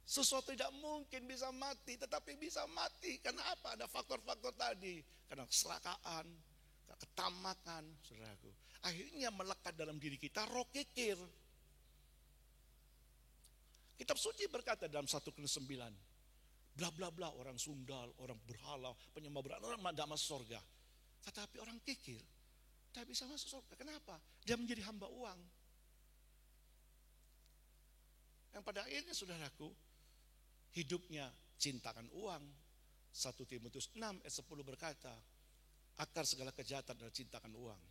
Sesuatu tidak mungkin bisa mati, tetapi bisa mati. Karena apa? Ada faktor-faktor tadi. Karena keselakaan, ketamakan, saudaraku. Akhirnya melekat dalam diri kita roh kikir. Kitab suci berkata dalam 1 Korintus 9, bla bla bla, orang sundal, orang berhala, penyembah berhala, orang tidak masuk surga. Tetapi orang kikir tidak bisa masuk surga. Kenapa? Dia menjadi hamba uang. Yang pada akhirnya, saudaraku, hidupnya cintakan uang. 1 Timotius 6 ayat 10 berkata, akar segala kejahatan adalah cintakan uang.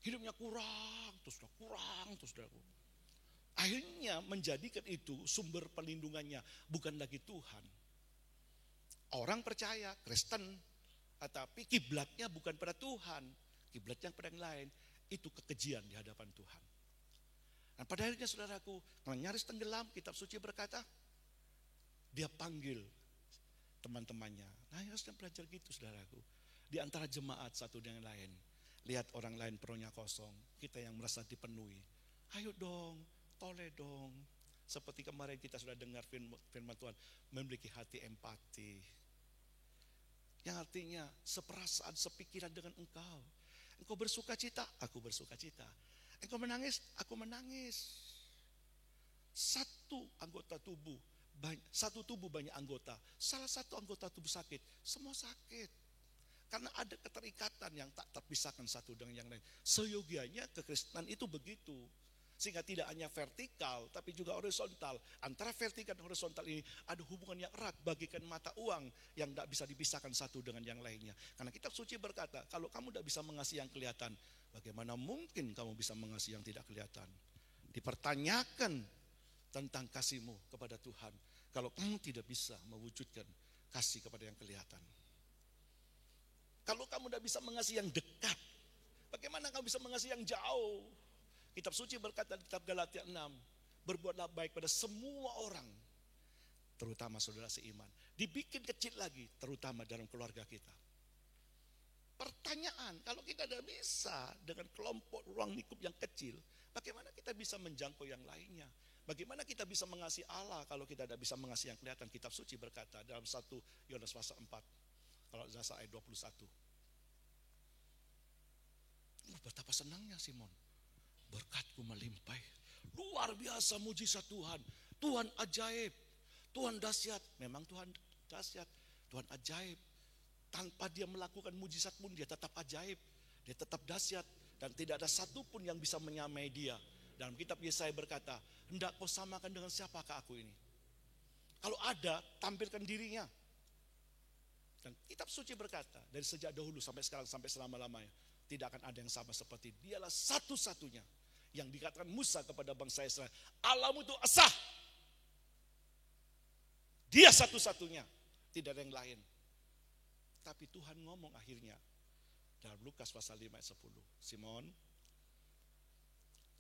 Hidupnya kurang, terus saudaraku. Akhirnya menjadikan itu sumber perlindungannya, bukan lagi Tuhan. Orang percaya, Kristen, tetapi kiblatnya bukan pada Tuhan, kiblatnya pada yang lain. Itu kekejian di hadapan Tuhan. Dan pada akhirnya, saudaraku, kalau nyaris tenggelam, kitab suci berkata, dia panggil teman-temannya. Nah, harusnya belajar gitu, saudaraku. Di antara jemaat satu dengan lain, lihat orang lain perutnya kosong, kita yang merasa dipenuhi. Ayo dong, toleh dong. Seperti kemarin kita sudah dengar firman Tuhan, memiliki hati empati. Yang artinya seperasaan, sepikiran dengan engkau. Engkau bersuka cita, aku bersuka cita. Engkau menangis, aku menangis. Satu tubuh banyak anggota. Salah satu anggota tubuh sakit, semua sakit. Karena ada keterikatan yang tak terpisahkan satu dengan yang lain. Seyogianya kekristenan itu begitu. Sehingga tidak hanya vertikal, tapi juga horizontal. Antara vertikal dan horizontal ini ada hubungan yang erat, bagaikan mata uang yang tidak bisa dipisahkan satu dengan yang lainnya. Karena kitab suci berkata, kalau kamu tidak bisa mengasihi yang kelihatan, bagaimana mungkin kamu bisa mengasihi yang tidak kelihatan? Dipertanyakan tentang kasihmu kepada Tuhan, kalau kamu tidak bisa mewujudkan kasih kepada yang kelihatan. Kalau kamu tidak bisa mengasihi yang dekat, bagaimana kamu bisa mengasihi yang jauh? Kitab suci berkata di kitab Galatia 6, berbuatlah baik pada semua orang, terutama saudara seiman. Dibikin kecil lagi, terutama dalam keluarga kita. pertanyaan, kalau kita tidak bisa dengan kelompok ruang lingkup yang kecil, bagaimana kita bisa menjangkau yang lainnya? Bagaimana kita bisa mengasihi Allah kalau kita tidak bisa mengasihi yang kelihatan? Kitab suci berkata dalam 1 Yohanes pasal 4, kalau dasar ayat 21. Betapa senangnya Simon. Berkatku melimpah. Luar biasa mujizat Tuhan. Tuhan ajaib. Tuhan dahsyat. Memang Tuhan dahsyat. Tuhan ajaib. Tanpa dia melakukan mujizat pun dia tetap ajaib. Dia tetap dahsyat. Dan tidak ada satupun yang bisa menyamai dia. Dalam kitab Yesaya berkata, hendak kau samakan dengan siapakah aku ini? Kalau ada, tampilkan dirinya. Dan kitab suci berkata, dari sejak dahulu sampai sekarang, sampai selama-lamanya, tidak akan ada yang sama seperti dialah satu-satunya yang dikatakan Musa kepada bangsa Israel. Allahmu itu esa. Dia satu-satunya, tidak ada yang lain. Tapi Tuhan ngomong akhirnya dalam Lukas pasal 5 ayat 10. Simon,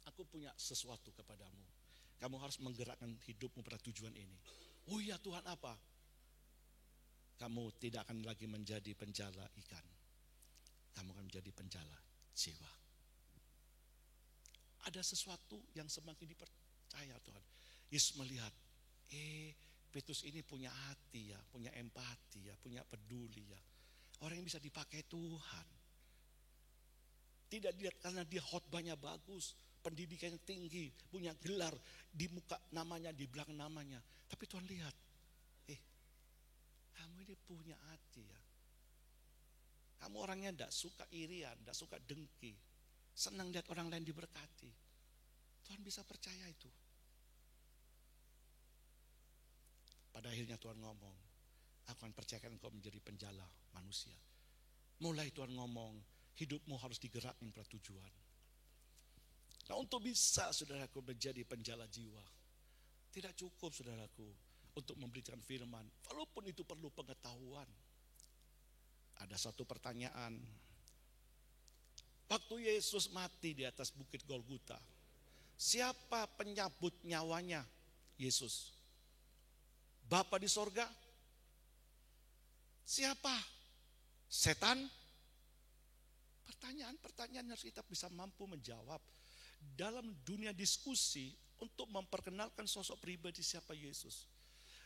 aku punya sesuatu kepadamu. Kamu harus menggerakkan hidupmu pada tujuan ini. Oh iya Tuhan, apa? Kamu tidak akan lagi menjadi penjala ikan. Kamu akan menjadi penjala jiwa. Ada sesuatu yang semakin dipercaya Tuhan. Yesus melihat, Petrus ini punya hati ya, punya empati ya, punya peduli ya. Orang yang bisa dipakai Tuhan. Tidak dilihat karena dia khotbahnya bagus, pendidikannya tinggi, punya gelar di muka namanya, di belakang namanya. Tapi Tuhan lihat, kamu ini punya hati ya. Kamu orangnya tidak suka irian, tidak suka dengki. Senang lihat orang lain diberkati. Tuhan bisa percaya itu. Pada akhirnya Tuhan ngomong, aku akan percayakan engkau menjadi penjala manusia. Mulai Tuhan ngomong, hidupmu harus digerakkan pada tujuan. Nah, untuk bisa saudaraku menjadi penjala jiwa, tidak cukup saudaraku untuk memberitakan firman, walaupun itu perlu pengetahuan. Ada satu pertanyaan. Waktu Yesus mati di atas bukit Golgota, siapa penyabut nyawanya? Yesus. Bapa di sorga? Siapa? Setan? Pertanyaan-pertanyaan harus kita bisa mampu menjawab. Dalam dunia diskusi untuk memperkenalkan sosok pribadi siapa Yesus,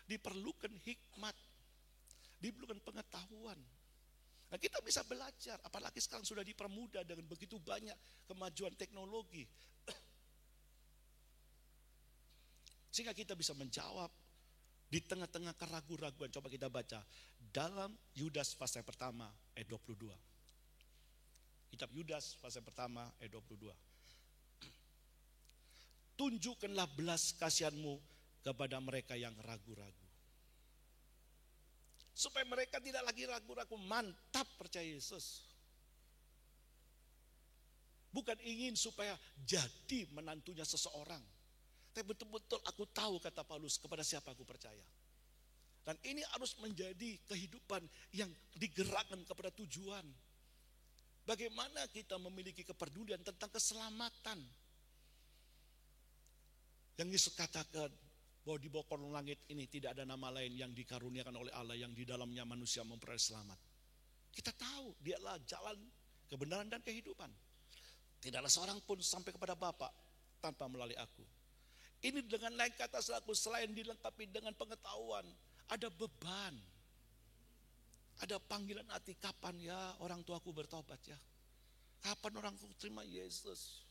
diperlukan hikmat, diperlukan pengetahuan. Nah, kita bisa belajar, apalagi sekarang sudah dipermudah dengan begitu banyak kemajuan teknologi. Sehingga kita bisa menjawab di tengah-tengah keraguan-raguan. Coba kita baca dalam Yudas pasal pertama ayat 22. Kitab Yudas pasal pertama ayat 22. Tunjukkanlah belas kasihanmu kepada mereka yang ragu-ragu. Supaya mereka tidak lagi ragu-ragu, mantap percaya Yesus. Bukan ingin supaya jadi menantunya seseorang. Tapi betul-betul aku tahu, kata Paulus, kepada siapa aku percaya. Dan ini harus menjadi kehidupan yang digerakkan kepada tujuan. Bagaimana kita memiliki kepedulian tentang keselamatan. Yang Yesus katakan, bahwa di bawah kolong langit ini tidak ada nama lain yang dikaruniakan oleh Allah yang di dalamnya manusia memperoleh selamat. Kita tahu dialah jalan kebenaran dan kehidupan. Tidaklah seorang pun sampai kepada Bapa tanpa melalui aku. Ini dengan lain kata selaku selain dilengkapi dengan pengetahuan, ada beban. Ada panggilan hati, kapan ya orang tuaku bertobat ya? Kapan orang tuaku terima Yesus?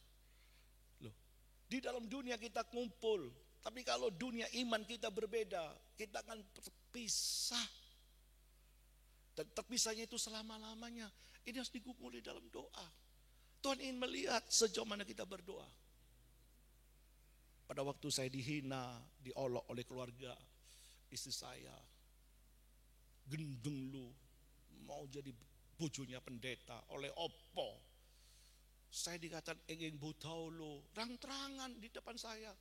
Loh, di dalam dunia kita kumpul. Tapi kalau dunia iman kita berbeda, kita akan terpisah. Dan terpisahnya itu selama-lamanya. Ini harus digumuli dalam doa. Tuhan ingin melihat sejauh mana kita berdoa. Pada waktu saya dihina, diolok oleh keluarga istri saya. Gendeng lu, mau jadi bojonya pendeta, oleh opo. Saya dikatakan engeng butau lu, terang-terangan di depan saya.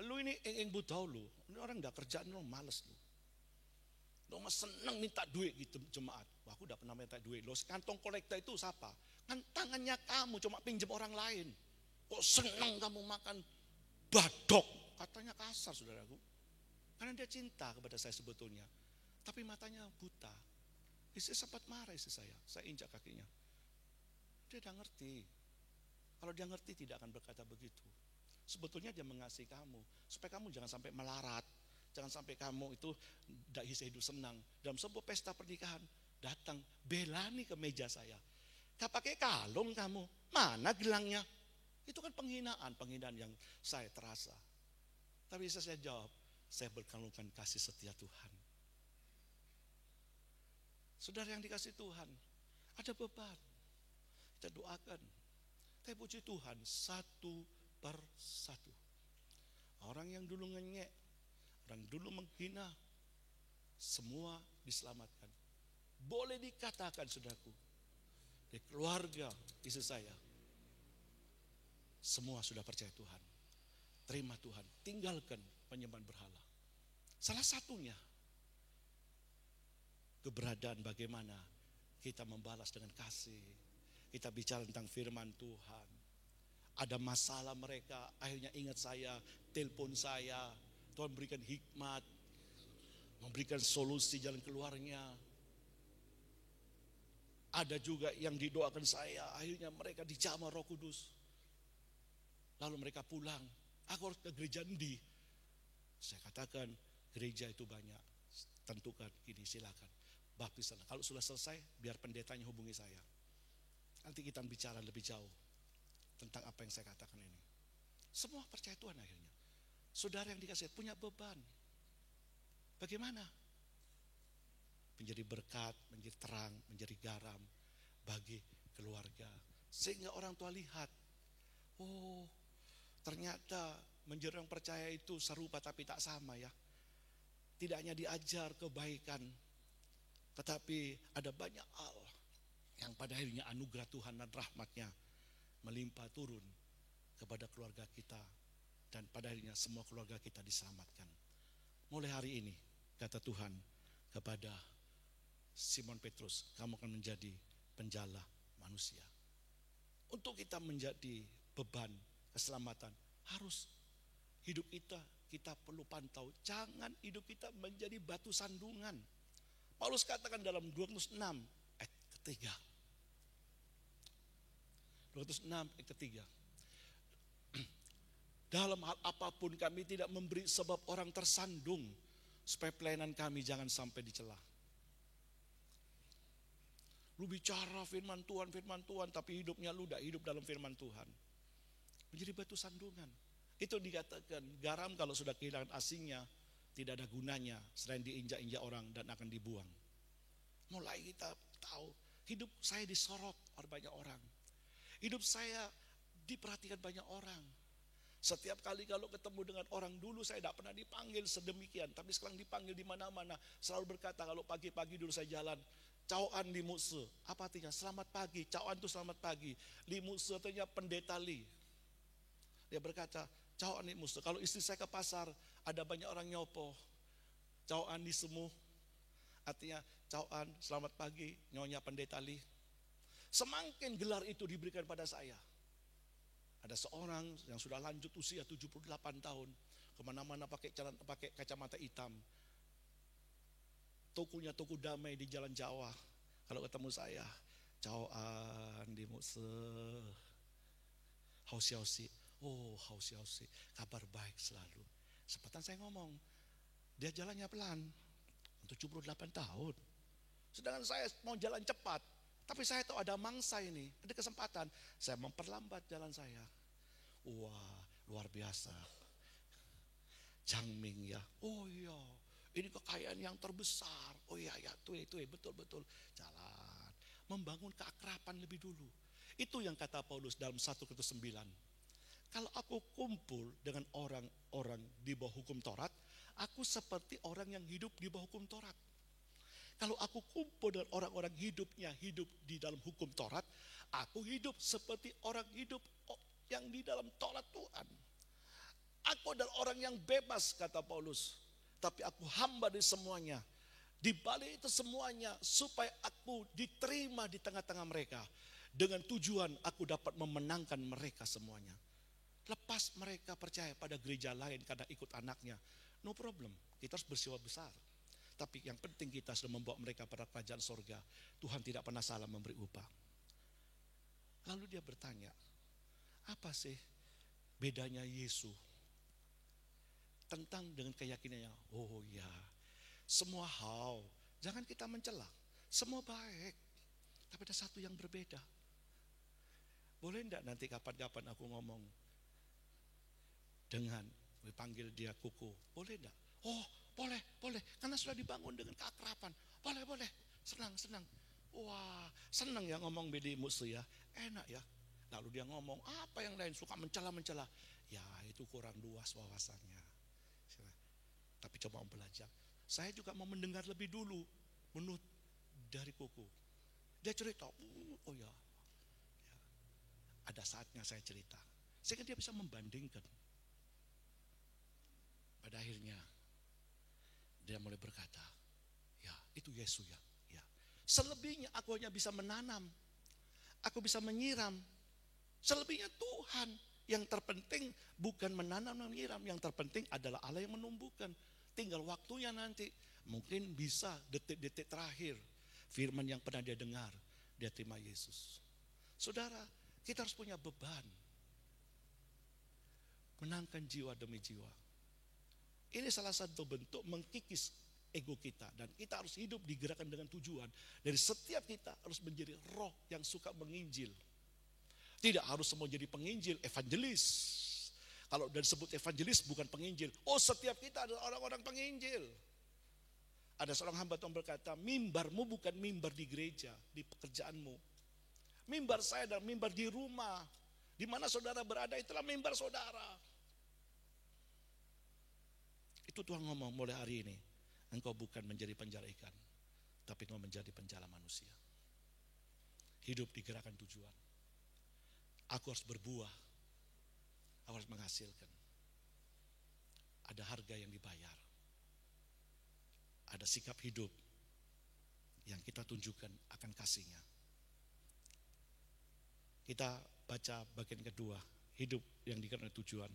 Lu ini engeng butau lu, ini orang gak kerjaan lu, males lu. Lu mah seneng minta duit gitu jemaat. Wah, aku udah pernah minta duit. Lu kantong kolekta itu siapa? Kan tangannya kamu, cuma pinjam orang lain. Kok seneng kamu makan badok? Katanya kasar saudaraku. Karena dia cinta kepada saya sebetulnya. Tapi matanya buta. Istri sempat marah istri saya injak kakinya. Dia udah ngerti. Kalau dia ngerti tidak akan berkata begitu. Sebetulnya dia mengasihi kamu, supaya kamu jangan sampai melarat. Jangan sampai kamu itu tidak bisa hidup senang. Dalam sebuah pesta pernikahan, datang belani ke meja saya. Gak pakai kalung kamu, mana gelangnya? Itu kan penghinaan yang saya terasa. Tapi saya jawab, saya berkalungkan kasih setia Tuhan. Saudara yang dikasih Tuhan, ada beban. Kita doakan. Tapi puji Tuhan, satu per satu. Orang yang dulu ngenyek, orang dulu menghina, semua diselamatkan. Boleh dikatakan saudaraku, di keluarga istri saya, semua sudah percaya Tuhan. Terima Tuhan, tinggalkan penyembahan berhala. Salah satunya, keberadaan bagaimana kita membalas dengan kasih. Kita bicara tentang firman Tuhan. Ada masalah mereka, akhirnya ingat saya, telepon saya. Tuhan berikan hikmat, memberikan solusi jalan keluarnya. Ada juga yang didoakan saya, akhirnya mereka dijamah Roh Kudus. Lalu mereka pulang, aku harus ke gereja Endi. Saya katakan, gereja itu banyak, tentukan, ini silakan. Baptis sana. Kalau sudah selesai, biar pendetanya hubungi saya. Nanti kita bicara lebih jauh tentang apa yang saya katakan ini. Semua percaya Tuhan akhirnya. Saudara yang dikasih punya beban. Bagaimana? Menjadi berkat, menjadi terang, menjadi garam bagi keluarga. Sehingga orang tua lihat, oh ternyata menjadi orang percaya itu serupa tapi tak sama ya. Tidak hanya diajar kebaikan, tetapi ada banyak hal yang pada akhirnya anugerah Tuhan dan rahmatnya melimpah turun kepada keluarga kita. Dan pada akhirnya semua keluarga kita diselamatkan. Mulai hari ini, kata Tuhan kepada Simon Petrus, kamu akan menjadi penjala manusia. Untuk kita menjadi beban keselamatan, harus hidup kita perlu pantau. Jangan hidup kita menjadi batu sandungan. Paulus katakan dalam 2 Korintus 6 ayat ketiga. 2 Korintus 6 ayat ketiga. Dalam hal apapun kami tidak memberi sebab orang tersandung, supaya pelayanan kami jangan sampai dicela. Lu bicara firman Tuhan, tapi hidupnya lu tidak hidup dalam firman Tuhan. Menjadi batu sandungan. Itu dikatakan garam kalau sudah kehilangan asinnya, tidak ada gunanya selain diinjak-injak orang dan akan dibuang. Mulai kita tahu, hidup saya disorot oleh banyak orang. Hidup saya diperhatikan banyak orang. Setiap kali kalau ketemu dengan orang, dulu saya tidak pernah dipanggil sedemikian, tapi sekarang dipanggil di mana-mana. Selalu berkata kalau pagi-pagi dulu saya jalan, Cawan Li Muse. Apa artinya? Selamat pagi. Cawan itu selamat pagi. Li Muse artinya pendeta Li. Dia berkata, Cawan Li Muse. Kalau istri saya ke pasar, ada banyak orang nyopo. Cawan Li Semu. Artinya, Cawan selamat pagi, Nyonya pendeta Li. Semakin gelar itu diberikan pada saya. Ada seorang yang sudah lanjut usia 78 tahun. Kemana-mana pakai kacamata hitam. Tokonya toko damai di Jalan Jawa. Kalau ketemu saya, Cawan di Muse. Hausi. Oh hausi. Kabar baik selalu. Sepatan saya ngomong. Dia jalannya pelan. 78 tahun. Sedangkan saya mau jalan cepat. Tapi saya tahu ada mangsa ini, ada kesempatan. Saya memperlambat jalan saya. Wah, luar biasa. Changming ya. Oh iya, ini kekayaan yang terbesar. Oh iya, itu betul-betul. Jalan. Membangun keakraban lebih dulu. Itu yang kata Paulus dalam 1 Korintus 9. Kalau aku kumpul dengan orang-orang di bawah hukum Taurat, aku seperti orang yang hidup di bawah hukum Taurat. Kalau aku kumpul dengan orang-orang hidup di dalam hukum Taurat, aku hidup seperti orang hidup yang di dalam Taurat Tuhan. Aku adalah orang yang bebas, kata Paulus. Tapi aku hamba di semuanya. Di balik itu semuanya, supaya aku diterima di tengah-tengah mereka. Dengan tujuan aku dapat memenangkan mereka semuanya. Lepas mereka percaya pada gereja lain karena ikut anaknya, no problem, kita harus bersiwa besar. Tapi yang penting kita sudah membawa mereka pada kerajaan sorga. Tuhan tidak pernah salah memberi upah. Lalu dia bertanya, apa sih bedanya Yesus tentang dengan keyakinannya? Oh ya, semua hal, jangan kita mencela, semua baik. Tapi ada satu yang berbeda. Boleh enggak nanti kapan-kapan aku ngomong dengan panggil dia Kuku? Boleh enggak? Oh, boleh. Karena sudah dibangun dengan keakraban. Boleh. Senang. Wah, senang ya ngomong bedi musuh ya. Enak ya. Lalu dia ngomong, apa yang lain suka mencela. Ya, itu kurang luas wawasannya. Tapi coba mau belajar. Saya juga mau mendengar lebih dulu menurut dari Kuku. Dia cerita, oh ya. Ada saatnya saya cerita. Sehingga dia bisa membandingkan. Pada akhirnya dia mulai berkata, ya itu Yesus ya. Selebihnya aku hanya bisa menanam. Aku bisa menyiram. Selebihnya Tuhan. Yang terpenting bukan menanam dan menyiram. Yang terpenting adalah Allah yang menumbuhkan. Tinggal waktunya nanti. Mungkin bisa detik-detik terakhir. Firman yang pernah dia dengar. Dia terima Yesus. Saudara, kita harus punya beban. Menangkan jiwa demi jiwa. Ini salah satu bentuk mengkikis ego kita. Dan kita harus hidup digerakkan dengan tujuan. Dari setiap kita harus menjadi roh yang suka menginjil. Tidak harus semua jadi penginjil, evangelis. Kalau dari sebut evangelis bukan penginjil. Oh, setiap kita adalah orang-orang penginjil. Ada seorang hamba Tuhan berkata, mimbarmu bukan mimbar di gereja, di pekerjaanmu. Mimbar saya dan mimbar di rumah. Di mana saudara berada itulah mimbar saudara. Itu Tuhan ngomong mulai hari ini. Engkau bukan menjadi penjala ikan. Tapi engkau menjadi penjala manusia. Hidup digerakkan tujuan. Aku harus berbuah. Aku harus menghasilkan. Ada harga yang dibayar. Ada sikap hidup yang kita tunjukkan akan kasihnya. Kita baca bagian kedua, hidup yang digerakkan tujuan.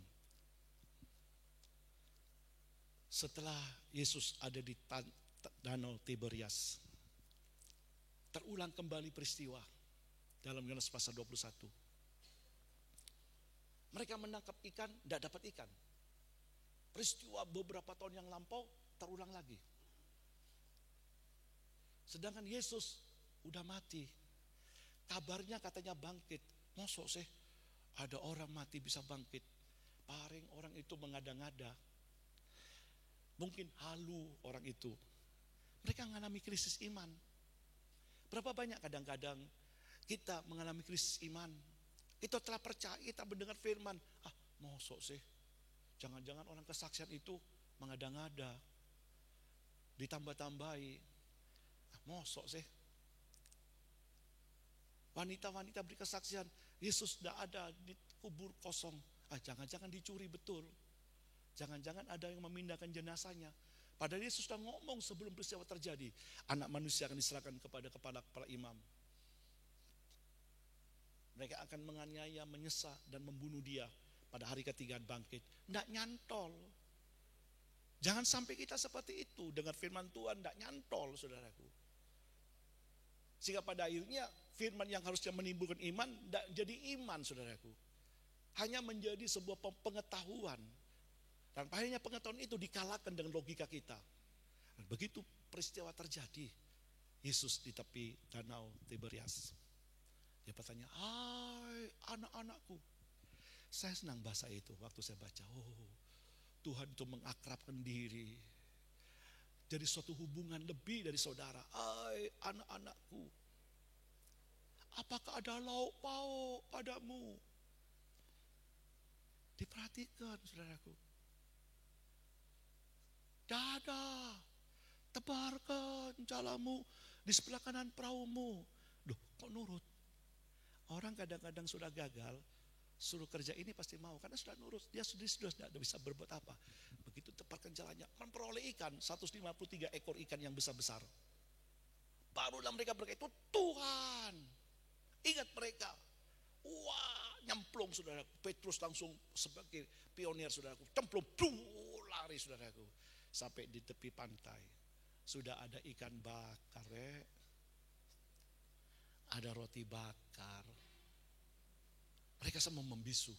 Setelah Yesus ada di Danau Tiberias, terulang kembali peristiwa dalam Yohanes pasal 21. Mereka menangkap ikan, tidak dapat ikan. Peristiwa beberapa tahun yang lampau terulang lagi. Sedangkan Yesus udah mati. Kabarnya katanya bangkit. Mosok sih ada orang mati bisa bangkit. Paling orang itu mengada-ngada. Mungkin halu orang itu. Mereka mengalami krisis iman. Berapa banyak kadang-kadang kita mengalami krisis iman. Kita telah percaya, kita mendengar firman. Mosok sih. Jangan-jangan orang kesaksian itu mengada-ngada. Ditambah-tambahi. Mosok sih. Wanita-wanita beri kesaksian, Yesus tidak ada di kubur kosong. Jangan-jangan dicuri betul. Jangan-jangan ada yang memindahkan jenazahnya. Padahal Yesus sudah ngomong sebelum peristiwa terjadi. Anak manusia akan diserahkan kepada kepala-kepala imam. Mereka akan menganiaya, menyesal dan membunuh dia. Pada hari ketiga bangkit. Tidak nyantol. Jangan sampai kita seperti itu. Dengar firman Tuhan tidak nyantol, saudaraku. Sehingga pada akhirnya firman yang harusnya menimbulkan iman tidak jadi iman, saudaraku. Hanya menjadi sebuah pengetahuan. Dan akhirnya pengetahuan itu dikalahkan dengan logika kita. Dan begitu peristiwa terjadi, Yesus di tepi Danau Tiberias. Dia bertanya, hai anak-anakku. Saya senang bahasa itu waktu saya baca. Oh, Tuhan itu mengakrabkan diri. Jadi suatu hubungan lebih dari saudara. Hai anak-anakku. Apakah ada lauk pauk padamu? Diperhatikan saudaraku. Dada, tebarkan jalamu di sebelah kanan perahumu. Duh, kok nurut? Orang kadang-kadang sudah gagal, suruh kerja ini pasti mau karena sudah nurut. Dia sudah tidak bisa berbuat apa. Begitu tebarkan jalannya, memperoleh ikan 153 ekor ikan yang besar-besar. Barulah mereka berkata, itu Tuhan. Ingat mereka. Wah, nyemplung saudaraku. Petrus langsung sebagai pionir saudaraku. Cemplung, lari saudaraku. Sampai di tepi pantai. sudah ada ikan bakar, ada roti bakar. Mereka semua membisu.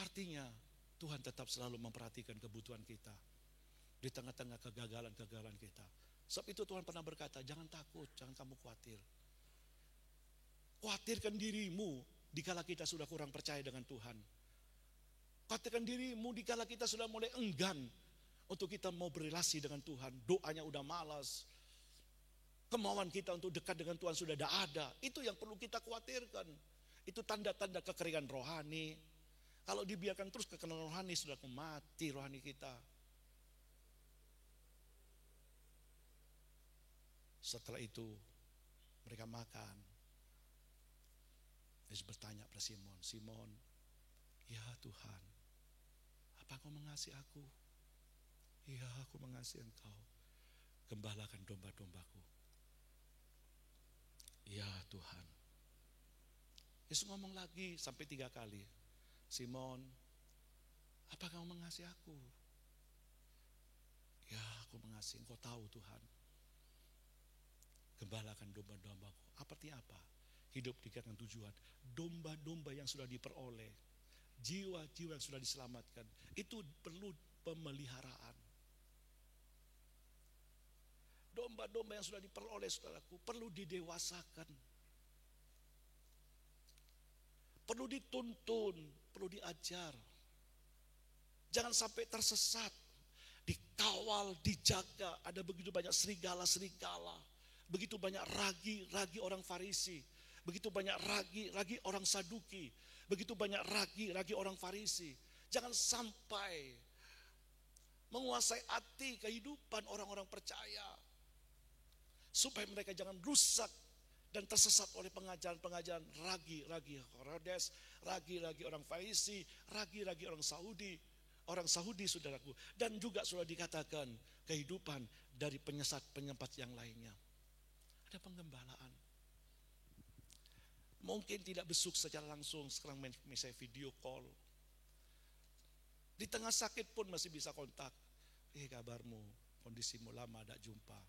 Artinya Tuhan tetap selalu memperhatikan kebutuhan kita di tengah-tengah kegagalan-kegagalan kita. Sebab itu Tuhan pernah berkata, jangan takut, jangan kamu khawatir. Khawatirkan dirimu dikala kita sudah kurang percaya dengan Tuhan. Khawatirkan dirimu dikala kita sudah mulai enggan untuk kita mau berrelasi dengan Tuhan. Doanya udah malas. Kemauan kita untuk dekat dengan Tuhan sudah tidak ada. Itu yang perlu kita khawatirkan. Itu tanda-tanda kekeringan rohani. Kalau dibiarkan terus kekeringan rohani sudah mati rohani kita. Setelah itu mereka makan. Yesus bertanya pada Simon, Simon, ya Tuhan, apa Engkau mengasihi aku? Ya, aku mengasihi Engkau. Gembalakan domba-dombaku. Ya Tuhan. Yesus ngomong lagi sampai 3 kali. Simon, apa Engkau mengasihi aku? Ya, aku mengasihi Engkau, tahu Tuhan. Gembalakan domba-dombaku. Artinya apa? Hidup dengan tujuan. Domba-domba yang sudah diperoleh, jiwa-jiwa yang sudah diselamatkan, itu perlu pemeliharaan. Domba-domba yang sudah diperoleh, saudaraku, perlu didewasakan. Perlu dituntun, perlu diajar. Jangan sampai tersesat. Dikawal, dijaga. Ada begitu banyak serigala-serigala. Begitu banyak ragi orang Farisi. Begitu banyak ragi orang Saduki. Begitu banyak ragi orang Farisi. Jangan sampai menguasai hati kehidupan orang-orang percaya. Supaya mereka jangan rusak dan tersesat oleh pengajaran-pengajaran ragi Herodes, ragi orang Farisi, ragi orang Saudi. Orang Saudi, saudaraku. Dan juga sudah dikatakan kehidupan dari penyesat-penyempat yang lainnya. Ada penggembalaan. Mungkin tidak besuk secara langsung, sekarang misalnya video call. Di tengah sakit pun masih bisa kontak. Kabarmu, kondisimu lama tidak jumpa.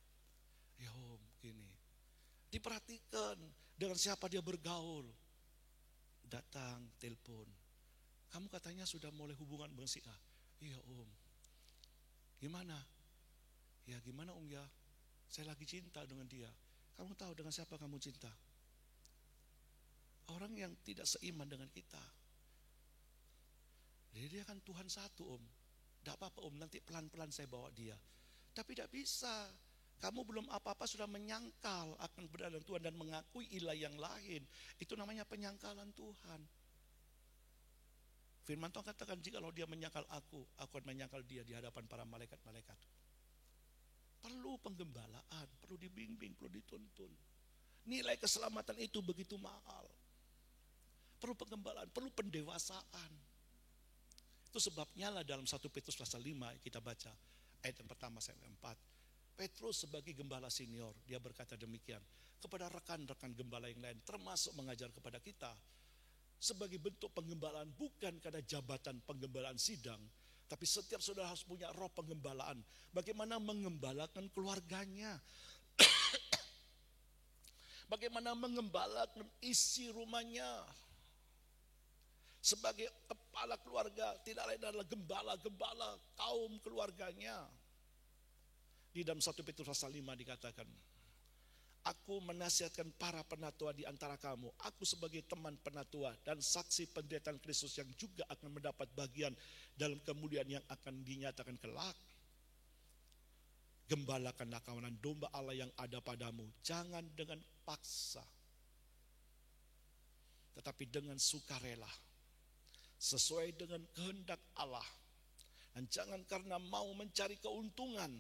Ya Om, gini. Diperhatikan dengan siapa dia bergaul. Datang, telepon. Kamu katanya sudah mulai hubungan dengan si A. Iya Om. Gimana? Ya gimana Om ya? Saya lagi cinta dengan dia. Kamu tahu dengan siapa kamu cinta? Orang yang tidak seiman dengan kita. Jadi dia kan Tuhan satu Om. Tidak apa-apa Om, nanti pelan-pelan saya bawa dia. Tapi tidak bisa. Kamu belum apa-apa sudah menyangkal akan keberadaan Tuhan dan mengakui ilah yang lain. Itu namanya penyangkalan Tuhan. Firman Tuhan katakan, jika dia menyangkal aku akan menyangkal dia di hadapan para malaikat-malaikat. Perlu penggembalaan, perlu dibimbing, perlu dituntun. Nilai keselamatan itu begitu mahal. Perlu penggembalaan, perlu pendewasaan. Itu sebabnya lah dalam 1 Petrus pasal 5 kita baca ayat yang pertama sampai 4. Petrus sebagai gembala senior, dia berkata demikian kepada rekan-rekan gembala yang lain, termasuk mengajar kepada kita. Sebagai bentuk penggembalaan, bukan karena jabatan penggembalaan sidang, tapi setiap saudara harus punya roh penggembalaan. Bagaimana mengembalakan keluarganya. Bagaimana mengembalakan isi rumahnya. Sebagai kepala keluarga, tidak lain adalah gembala-gembala kaum keluarganya. Di dalam 1 Petrus pasal 5 dikatakan, aku menasihatkan para penatua di antara kamu. Aku sebagai teman penatua dan saksi penderitaan Kristus yang juga akan mendapat bagian dalam kemuliaan yang akan dinyatakan kelak. Gembalakanlah kawanan domba Allah yang ada padamu. Jangan dengan paksa, tetapi dengan sukarela. Sesuai dengan kehendak Allah. Dan jangan karena mau mencari keuntungan,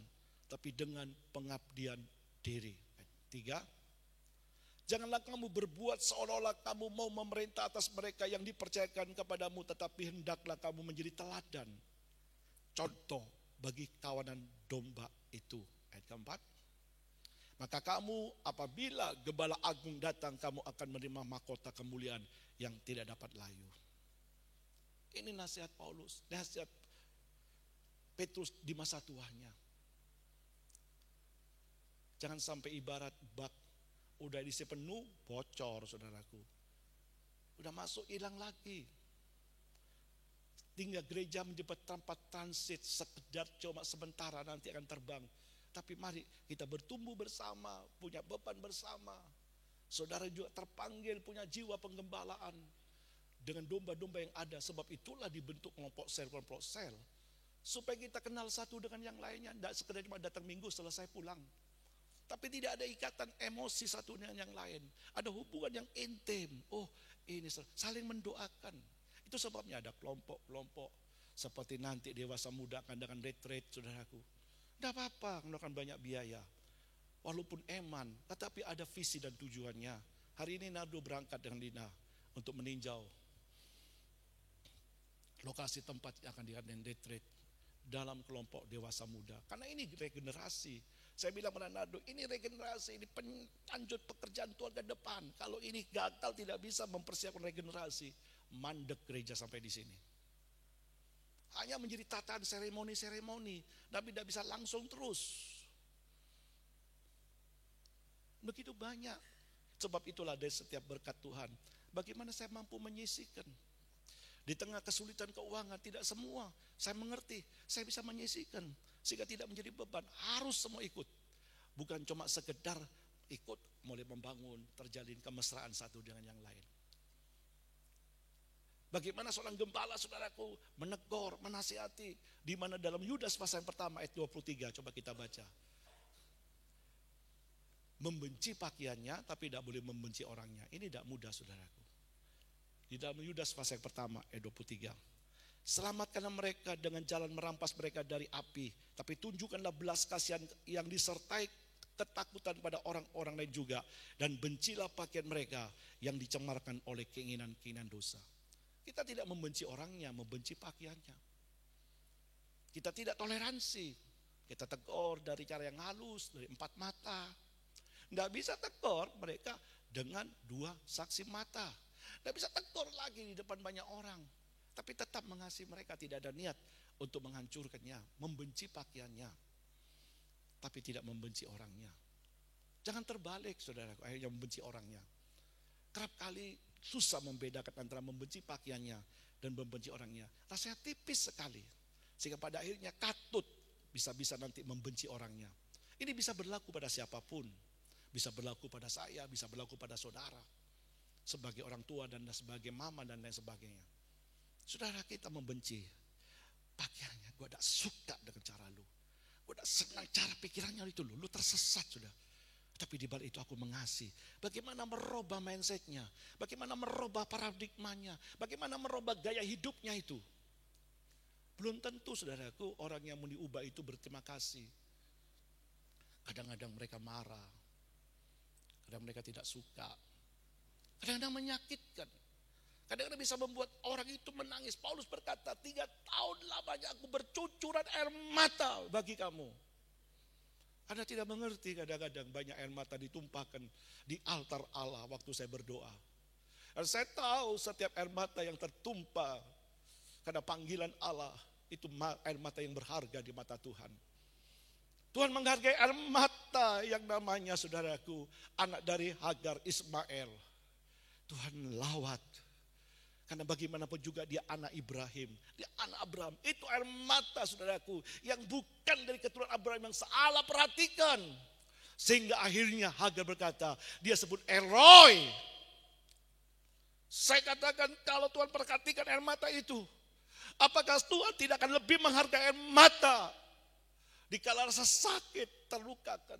tapi dengan pengabdian diri. 3. Janganlah kamu berbuat seolah-olah kamu mau memerintah atas mereka yang dipercayakan kepadamu, tetapi hendaklah kamu menjadi teladan, contoh bagi kawanan domba itu. Ayat keempat. Maka kamu apabila gembala agung datang, kamu akan menerima mahkota kemuliaan yang tidak dapat layu. Ini nasihat Paulus, nasihat Petrus di masa tuanya. Jangan sampai ibarat bak udah diisi penuh, bocor saudaraku. Udah masuk hilang lagi. Tinggal gereja menjadi tempat transit sekedar cuma sementara, nanti akan terbang. Tapi mari kita bertumbuh bersama, punya beban bersama. Saudara juga terpanggil punya jiwa penggembalaan dengan domba-domba yang ada. Sebab itulah dibentuk kelompok sel. Supaya kita kenal satu dengan yang lainnya. Tidak sekedar cuma datang minggu selesai pulang. Tapi tidak ada ikatan emosi satu dengan yang lain. Ada hubungan yang intim. Oh ini saling mendoakan. Itu sebabnya ada kelompok-kelompok. Seperti nanti dewasa muda akan dengan retreat saudaraku. Tidak apa-apa mengeluarkan banyak biaya. Walaupun eman, tetapi ada visi dan tujuannya. Hari ini Nardo berangkat dengan Lina untuk meninjau lokasi tempat yang akan diadakan retreat dalam kelompok dewasa muda. Karena ini regenerasi. Saya bilang pada Nardo, ini regenerasi, ini lanjut pekerjaan Tuhan ke depan. Kalau ini gagal tidak bisa mempersiapkan regenerasi, mandek gereja sampai di sini. Hanya menjadi tataan seremoni-seremoni, tapi tidak bisa langsung terus. Begitu banyak. Sebab itulah dari setiap berkat Tuhan. Bagaimana saya mampu menyisihkan. Di tengah kesulitan keuangan, tidak semua. Saya mengerti, saya bisa menyisihkan. Sehingga tidak menjadi beban, harus semua ikut. Bukan cuma sekedar ikut, mulai membangun, terjalin kemesraan satu dengan yang lain. Bagaimana seorang gembala saudaraku menegur, menasihati. Di mana dalam Yudas pasal yang pertama ayat 23, coba kita baca. Membenci pakaiannya tapi tidak boleh membenci orangnya. Ini tidak mudah saudaraku. Di dalam Yudas pasal yang pertama ayat 23. Selamatkanlah mereka dengan jalan merampas mereka dari api. Tapi tunjukkanlah belas kasihan yang disertai ketakutan pada orang-orang lain juga. Dan bencilah pakaian mereka yang dicemarkan oleh keinginan-keinginan dosa. Kita tidak membenci orangnya, membenci pakaiannya. Kita tidak toleransi. Kita tegur dari cara yang halus, dari empat mata. Tidak bisa tegur mereka dengan dua saksi mata. Tidak bisa tegur lagi di depan banyak orang. Tapi tetap mengasihi mereka, tidak ada niat untuk menghancurkannya, membenci pakaiannya. Tapi tidak membenci orangnya. Jangan terbalik saudaraku, akhirnya membenci orangnya. Kerap kali susah membedakan antara membenci pakaiannya dan membenci orangnya. Rasanya tipis sekali. Sehingga pada akhirnya katut bisa-bisa nanti membenci orangnya. Ini bisa berlaku pada siapapun. Bisa berlaku pada saya, bisa berlaku pada saudara. Sebagai orang tua dan sebagai mama dan lain sebagainya. Saudara kita membenci pakaiannya. Gue gak suka dengan cara lu. Gue gak senang cara pikirannya itu lu. Lu tersesat sudah. Tapi di balik itu aku mengasihi. Bagaimana merubah mindsetnya. Bagaimana merubah paradigmanya. Bagaimana merubah gaya hidupnya itu. Belum tentu saudaraku orang yang mau diubah itu berterima kasih. Kadang-kadang mereka marah. Kadang mereka tidak suka. Kadang-kadang menyakitkan. Kadang-kadang bisa membuat orang itu menangis. Paulus berkata, 3 tahun lamanya aku bercucuran air mata bagi kamu. Anda tidak mengerti kadang-kadang banyak air mata ditumpahkan di altar Allah waktu saya berdoa. Dan saya tahu setiap air mata yang tertumpah karena panggilan Allah itu air mata yang berharga di mata Tuhan. Tuhan menghargai air mata yang namanya saudaraku, anak dari Hagar Ismail. Tuhan lawat. Karena bagaimanapun juga dia anak Ibrahim. Dia anak Abraham. Itu air mata saudaraku. Yang bukan dari keturunan Abraham yang salah perhatikan. Sehingga akhirnya Hagar berkata. Dia sebut Elroy. Saya katakan kalau Tuhan perhatikan air mata itu. Apakah Tuhan tidak akan lebih menghargai air mata. Dikala rasa sakit terlukakan.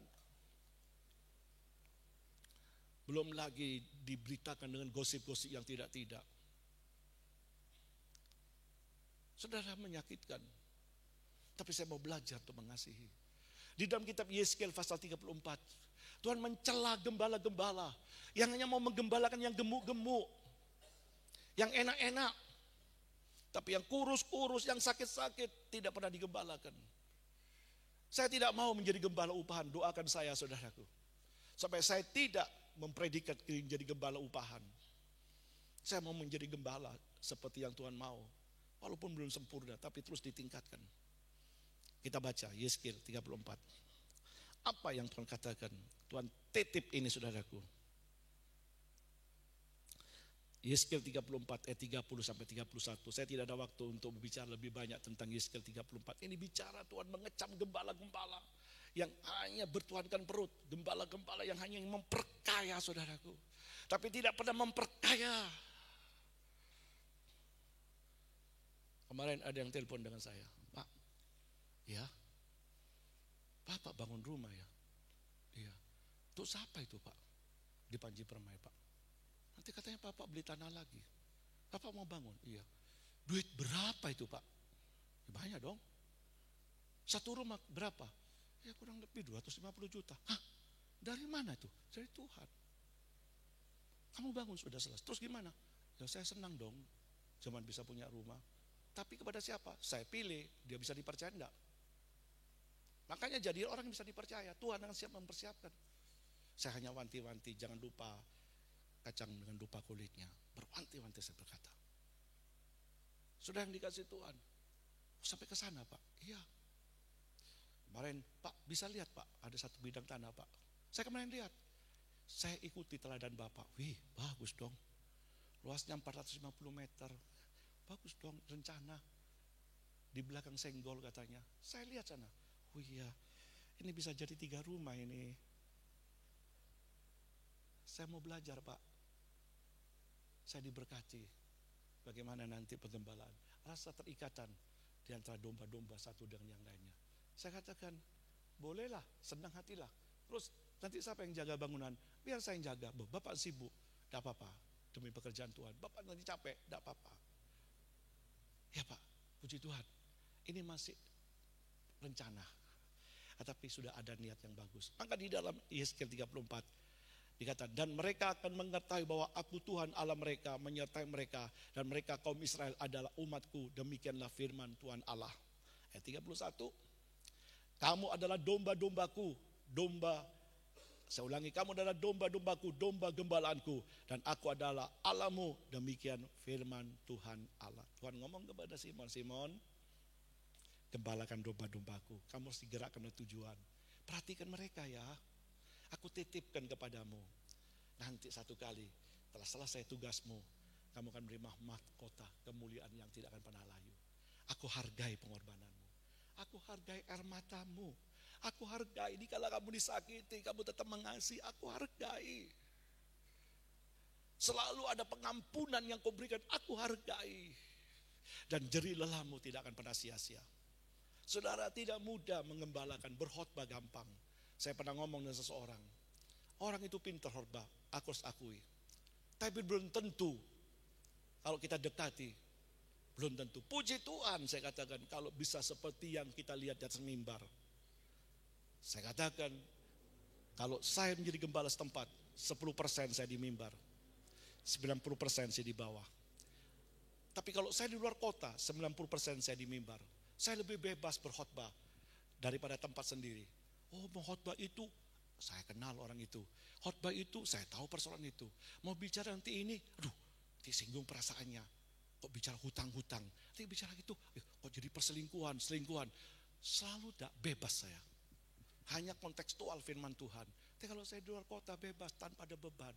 Belum lagi diberitakan dengan gosip-gosip yang tidak-tidak. Saudara menyakitkan. Tapi saya mau belajar untuk mengasihi. Di dalam kitab Yeskiel pasal 34. Tuhan mencela gembala-gembala. Yang hanya mau menggembalakan yang gemuk-gemuk. Yang enak-enak. Tapi yang kurus-kurus, yang sakit-sakit tidak pernah digembalakan. Saya tidak mau menjadi gembala upahan. Doakan saya saudaraku. Sampai saya tidak mempredikat menjadi gembala upahan. Saya mau menjadi gembala seperti yang Tuhan mau. Walaupun belum sempurna, tapi terus ditingkatkan. Kita baca Yeskiel 34. Apa yang Tuhan katakan? Tuhan titip ini saudaraku. Yeskel 34 ayat 30 sampai 31. Saya tidak ada waktu untuk berbicara lebih banyak tentang Yeskel 34. Ini bicara Tuhan mengecam gembala-gembala yang hanya bertuhankan perut. Gembala-gembala yang hanya memperkaya saudaraku. Tapi tidak pernah memperkaya. Kemarin ada yang telepon dengan saya. Pak, ya, Bapak bangun rumah ya. Iya. Untuk siapa itu Pak? Di Panji Permai Pak. Nanti katanya Bapak beli tanah lagi. Bapak mau bangun? Iya. Duit berapa itu Pak? Ya, banyak dong. Satu rumah berapa? Ya kurang lebih 250 juta. Hah? Dari mana itu? Dari Tuhan. Kamu bangun sudah selesai. Terus gimana? Ya saya senang dong. Cuman bisa punya rumah. Tapi kepada siapa? Saya pilih. Dia bisa dipercaya enggak? Makanya jadi orang yang bisa dipercaya. Tuhan yang siap mempersiapkan. Saya hanya wanti-wanti. Jangan lupa kacang dengan lupa kulitnya. Berwanti-wanti saya berkata. Sudah yang dikasih Tuhan. Sampai ke sana Pak. Iya. Kemarin Pak bisa lihat Pak. Ada satu bidang tanah Pak. Saya kemarin lihat. Saya ikuti teladan Bapak. Wih bagus dong. Luasnya 450 meter. Bagus dong rencana. Di belakang senggol katanya. Saya lihat sana. Oh iya. Ini bisa jadi 3 rumah ini. Saya mau belajar Pak. Saya diberkati. Bagaimana nanti pengembalaan. Rasa terikatan di antara domba-domba satu dengan yang lainnya. Saya katakan, bolehlah, senang hatilah. Terus nanti siapa yang jaga bangunan? Biar saya yang jaga. Bapak sibuk, tidak apa-apa. Demi pekerjaan Tuhan. Bapak nanti capek, tidak apa-apa. Ya Pak, puji Tuhan. Ini masih rencana. Tapi sudah ada niat yang bagus. Maka di dalam Yeskel 34, dikatakan, dan mereka akan mengetahui bahwa aku Tuhan Allah mereka, menyertai mereka, dan mereka kaum Israel adalah umatku, demikianlah firman Tuhan Allah. Ayat 31, kamu adalah domba-dombaku, saya ulangi, kamu adalah domba-dombaku, domba gembalaanku, dan aku adalah Allahmu, demikian firman Tuhan Allah. Tuhan ngomong kepada Simon, Simon, gembalakan domba-dombaku, kamu harus digerakkan oleh tujuan. Perhatikan mereka ya. Aku titipkan kepadamu. Nanti satu kali setelah selesai tugasmu, kamu akan menerima mahkota kemuliaan yang tidak akan pernah layu. Aku hargai pengorbananmu. Aku hargai air matamu. Aku hargai dikala kamu disakiti, kamu tetap mengasihi. Aku hargai. Selalu ada pengampunan yang kau berikan. Aku hargai. Dan jerih lelahmu tidak akan pernah sia-sia. Saudara, tidak mudah mengembalakan, berkhotbah gampang. Saya pernah ngomong dengan seseorang, orang itu pintar khotbah, aku harus akui. Tapi belum tentu, kalau kita dekati, belum tentu. Puji Tuhan saya katakan, kalau bisa seperti yang kita lihat di atas mimbar. Saya katakan, kalau saya menjadi gembala setempat, 10% saya di mimbar, 90% saya di bawah. Tapi kalau saya di luar kota, 90% saya di mimbar. Saya lebih bebas berkhotbah daripada tempat sendiri. Oh mau khotbah itu, saya kenal orang itu. Khotbah itu, saya tahu persoalan itu. Mau bicara nanti ini, aduh disinggung perasaannya. Kok bicara hutang-hutang, nanti bicara itu, kok jadi perselingkuhan, selingkuhan. Selalu tidak bebas saya. Hanya kontekstual firman Tuhan. Tapi kalau saya di luar kota bebas, tanpa ada beban.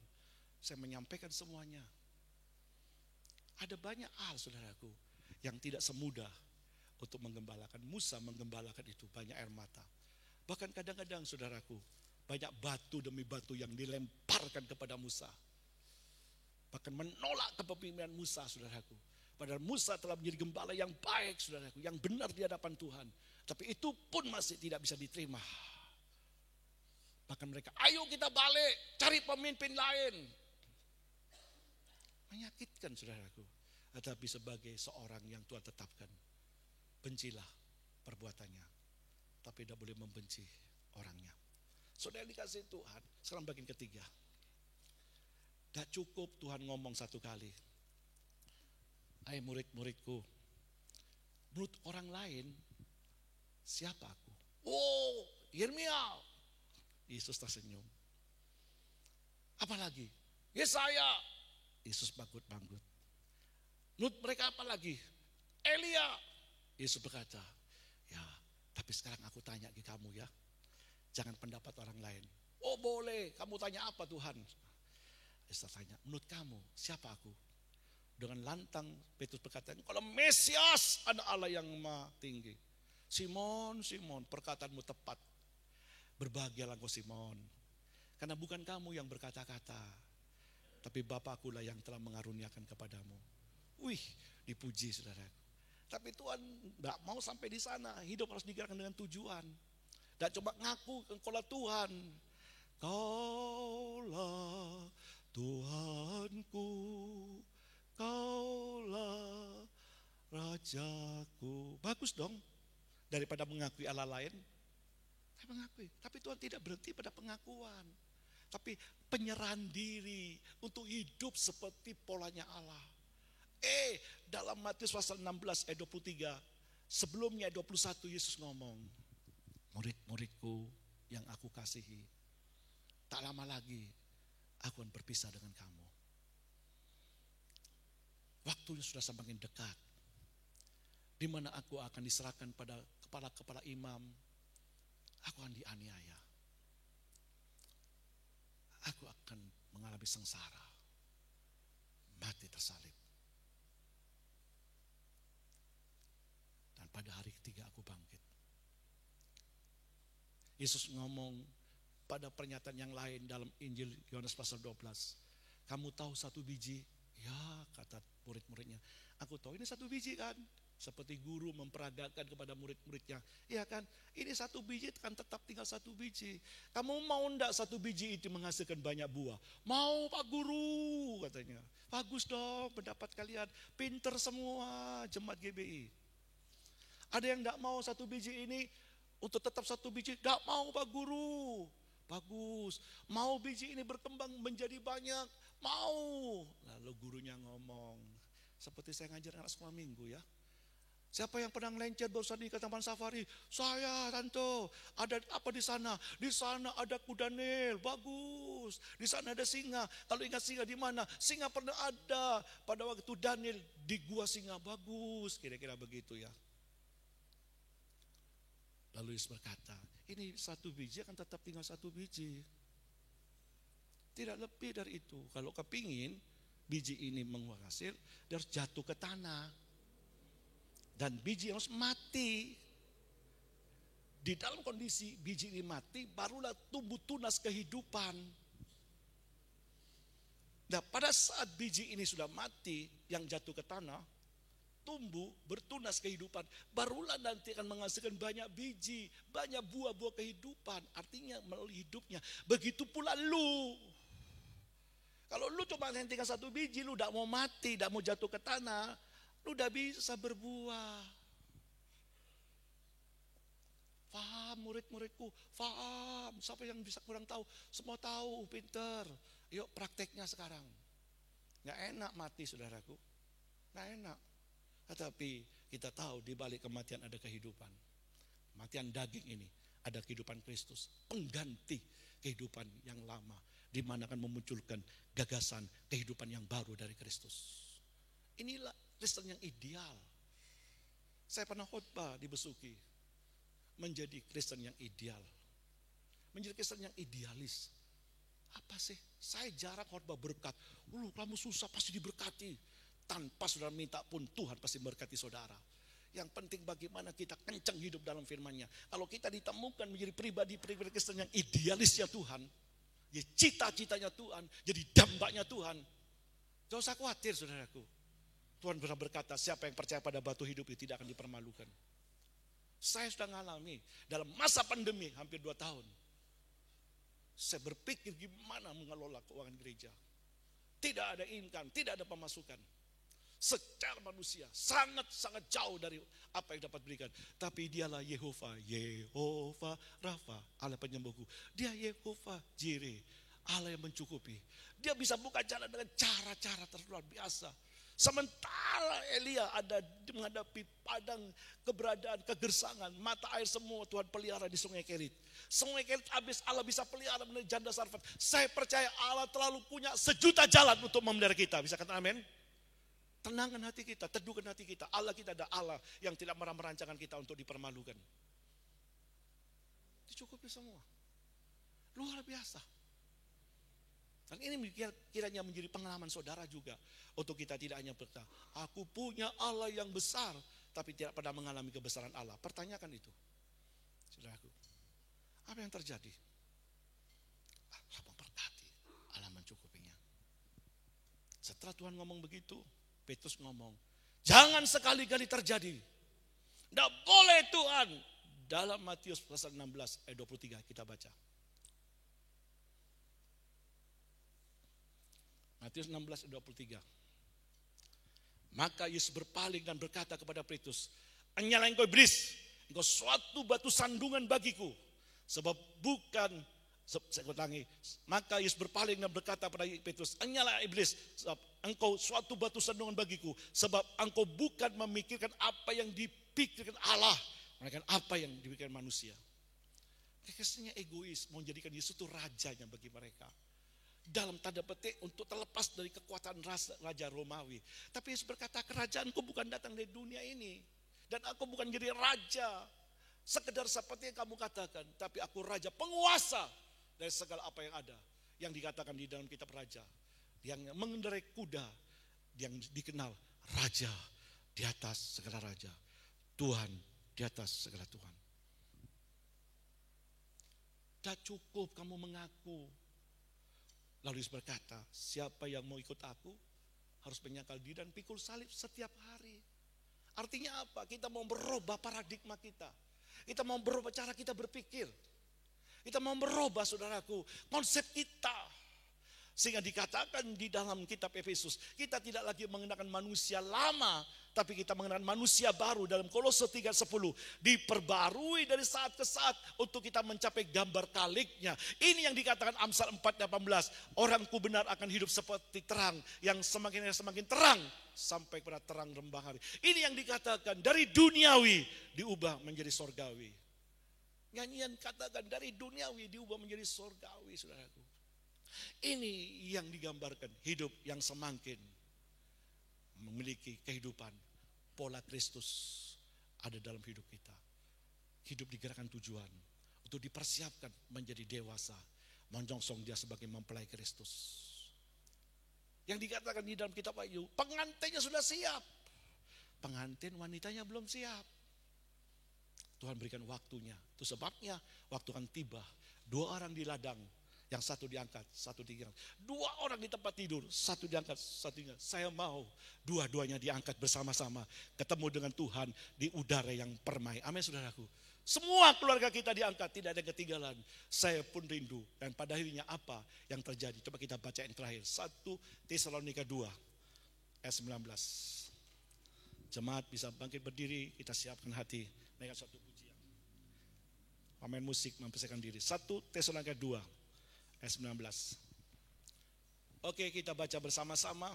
Saya menyampaikan semuanya. Ada banyak hal saudaraku, yang tidak semudah untuk menggembalakan. Musa menggembalakan itu, banyak air mata. Bahkan kadang-kadang saudaraku, banyak batu demi batu yang dilemparkan kepada Musa. Bahkan menolak kepemimpinan Musa saudaraku. Padahal Musa telah menjadi gembala yang baik saudaraku, yang benar di hadapan Tuhan. Tapi itu pun masih tidak bisa diterima. Bahkan mereka, ayo kita balik, cari pemimpin lain. Menyakitkan saudaraku. Tetapi sebagai seorang yang Tuhan tetapkan, bencilah perbuatannya. Tapi tidak boleh membenci orangnya. Saudara dikasih Tuhan, sekarang bagian ketiga. Tidak cukup Tuhan ngomong satu kali. Hai murid-muridku, menurut orang lain, siapa aku? Oh, Yeremia. Yesus tersenyum. Apalagi? Yesaya. Yesus bangkut-bangkut. Menurut mereka apa lagi? Elia. Yesus berkata, ya tapi sekarang aku tanya ke kamu ya. Jangan pendapat orang lain. Oh boleh, kamu tanya apa Tuhan? Yesus tanya, menurut kamu siapa aku? Dengan lantang Petrus berkata, kalau Mesias anak Allah yang maha tinggi. Simon, Simon, perkataanmu tepat. Berbahagialah engkau Simon. Karena bukan kamu yang berkata-kata, tapi Bapakku lah yang telah mengaruniakan kepadamu. Wih, dipuji saudaraku. Tapi Tuhan tidak mau sampai di sana. Hidup harus digerakkan dengan tujuan. Dan coba ngaku engkaulah Tuhan. Kaulah Tuhanku, Kaulah Rajaku. Bagus dong. Daripada mengakui Allah lain. Saya mengakui. Tapi Tuhan tidak berhenti pada pengakuan. Tapi penyerahan diri untuk hidup seperti polanya Allah. Dalam Matius pasal 16 ayat 23, sebelumnya ayat 21 Yesus ngomong, murid-muridku yang aku kasihi, tak lama lagi aku akan berpisah dengan kamu. Waktunya sudah semakin dekat, di mana aku akan diserahkan pada kepala-kepala imam, aku akan dianiaya. Aku akan mengalami sengsara, mati tersalib. Dan pada hari ketiga aku bangkit. Yesus ngomong pada pernyataan yang lain dalam Injil Yohanes pasal 12. Kamu tahu satu biji? Ya, kata murid-muridnya. Aku tahu ini satu biji kan? Seperti guru memperagakan kepada murid-muridnya. Iya kan? Ini satu biji kan tetap tinggal satu biji. Kamu mau enggak satu biji itu menghasilkan banyak buah? Mau Pak Guru katanya. Bagus dong pendapat kalian. Pinter semua jemaat GBI. Ada yang enggak mau satu biji ini untuk tetap satu biji? Enggak mau Pak Guru. Bagus. Mau biji ini berkembang menjadi banyak? Mau. Lalu gurunya ngomong. Seperti saya ngajar anak sekolah minggu ya. Siapa yang pernah ngelencet barusan di Taman Safari? Saya, Tanto. Ada apa di sana? Di sana ada kuda Nil. Bagus. Di sana ada singa. Kalau ingat singa di mana? Singa pernah ada pada waktu Daniel di gua singa. Bagus. Kira-kira begitu ya. Lalu Yesus berkata, ini satu biji akan tetap tinggal satu biji. Tidak lebih dari itu. Kalau kepingin biji ini menghasil, dia harus jatuh ke tanah. Dan biji harus mati. Di dalam kondisi biji ini mati, barulah tumbuh tunas kehidupan. Nah, pada saat biji ini sudah mati, yang jatuh ke tanah, tumbuh, bertunas kehidupan, barulah nanti akan menghasilkan banyak biji, banyak buah-buah kehidupan. Artinya melalui hidupnya. Begitu pula lu. Kalau lu cuma hentikan satu biji, lu tidak mau mati, tidak mau jatuh ke tanah, lu udah bisa berbuah. Faham murid-muridku, faham. Siapa yang bisa kurang tahu? Semua tahu, pinter. Yuk prakteknya sekarang. Gak enak mati saudaraku. Gak enak. Tetapi kita tahu di balik kematian ada kehidupan. Kematian daging ini ada kehidupan Kristus. Pengganti kehidupan yang lama. Di mana akan memunculkan gagasan kehidupan yang baru dari Kristus. Inilah Kristen yang ideal. Saya pernah khotbah di Besuki. Menjadi Kristen yang ideal. Menjadi Kristen yang idealis. Apa sih? Saya jarang khotbah berkat. Kamu susah pasti diberkati. Tanpa saudara minta pun Tuhan pasti memberkati saudara. Yang penting bagaimana kita kencang hidup dalam firman-Nya. Kalau kita ditemukan menjadi pribadi-pribadi Kristen yang idealisnya Tuhan. Ya cita-citanya Tuhan. Jadi dambanya Tuhan. Jangan usah khawatir saudaraku. Tuhan pernah berkata, siapa yang percaya pada batu hidup itu tidak akan dipermalukan. Saya sudah mengalami dalam masa pandemi hampir 2 tahun. Saya berpikir gimana mengelola keuangan gereja. Tidak ada income, tidak ada pemasukan. Secara manusia sangat-sangat jauh dari apa yang dapat berikan. Tapi dialah Yehova, Yehova Rafa, Allah penyembuhku. Dia Yehova Jireh, Allah yang mencukupi. Dia bisa buka jalan dengan cara-cara terluar biasa. Sementara Elia ada menghadapi padang keberadaan, kegersangan, mata air semua Tuhan pelihara di Sungai Kerit. Sungai Kerit habis Allah bisa pelihara menjadi janda Sarfat. Saya percaya Allah terlalu punya sejuta jalan untuk memelihara kita. Bisa kata amin? Tenangkan hati kita, teduhkan hati kita. Allah kita ada Allah yang tidak merancangkan kita untuk dipermalukan. Dicukupi semua. Luar biasa. Dan ini kiranya menjadi pengalaman saudara juga. Untuk kita tidak hanya berkata, aku punya Allah yang besar, tapi tidak pernah mengalami kebesaran Allah. Pertanyakan itu. Saudaraku, apa yang terjadi? Allah memberkati, Allah mencukupinya. Setelah Tuhan ngomong begitu, Petrus ngomong, jangan sekali-kali terjadi. Tidak boleh Tuhan. Dalam Matius pasal 16 ayat 23 kita baca. Matius 16 ayat 23. Maka Yesus berpaling dan berkata kepada Petrus, "Enyala engkau iblis, engkau suatu batu sandungan bagiku. Sebab bukan," saya ulangi, maka Yesus berpaling dan berkata kepada Petrus, "Enyala iblis, sebab engkau suatu batu sandungan bagiku. Sebab engkau bukan memikirkan apa yang dipikirkan Allah, melainkan apa yang dipikirkan manusia." Mereka sebenarnya egois, mau menjadikan Yesus itu rajanya bagi mereka. Dalam tanda petik untuk terlepas dari kekuatan Raja Romawi. Tapi Yesus berkata, kerajaanku bukan datang dari dunia ini. Dan aku bukan jadi raja sekedar seperti yang kamu katakan. Tapi aku raja penguasa dari segala apa yang ada. Yang dikatakan di dalam kitab raja. Yang mengendarai kuda. Yang dikenal raja di atas segala raja. Tuhan di atas segala Tuhan. Tak cukup kamu mengaku. Lalu Yesus berkata, siapa yang mau ikut aku harus menyangkal diri dan pikul salib setiap hari. Artinya apa? Kita mau berubah paradigma kita. Kita mau berubah cara kita berpikir. Kita mau berubah, saudaraku, konsep kita. Sehingga dikatakan di dalam kitab Efesus, kita tidak lagi mengenakan manusia lama, tapi kita mengenakan manusia baru dalam Kolose 3:10. Diperbarui dari saat ke saat untuk kita mencapai gambar kaliknya. Ini yang dikatakan Amsal 4:18. Orangku benar akan hidup seperti terang, yang semakin terang sampai pada terang rembang hari. Ini yang dikatakan dari duniawi diubah menjadi sorgawi. Nyanyian katakan dari duniawi diubah menjadi sorgawi, saudaraku. Ini yang digambarkan hidup yang semakin memiliki kehidupan pola Kristus ada dalam hidup kita. Hidup digerakkan tujuan untuk dipersiapkan menjadi dewasa, menyongsong dia sebagai mempelai Kristus. Yang dikatakan di dalam kitab Wahyu, pengantinnya sudah siap, pengantin wanitanya belum siap. Tuhan berikan waktunya. Itu sebabnya waktu akan tiba, 2 orang di ladang. Yang satu diangkat, satu diangkat. 2 orang di tempat tidur, satu diangkat, satu diangkat. Saya mau dua-duanya diangkat bersama-sama. Ketemu dengan Tuhan di udara yang permai. Amin, saudaraku. Semua keluarga kita diangkat, tidak ada ketinggalan. Saya pun rindu. Dan pada akhirnya apa yang terjadi? Coba kita baca yang terakhir. 1 Tesalonika 2 ayat 19. Jemaat bisa bangkit berdiri, kita siapkan hati. Naikkan satu pujian. Pemain musik mempersiapkan diri. 1 Tesalonika 2 ayat 19. Oke, kita baca bersama-sama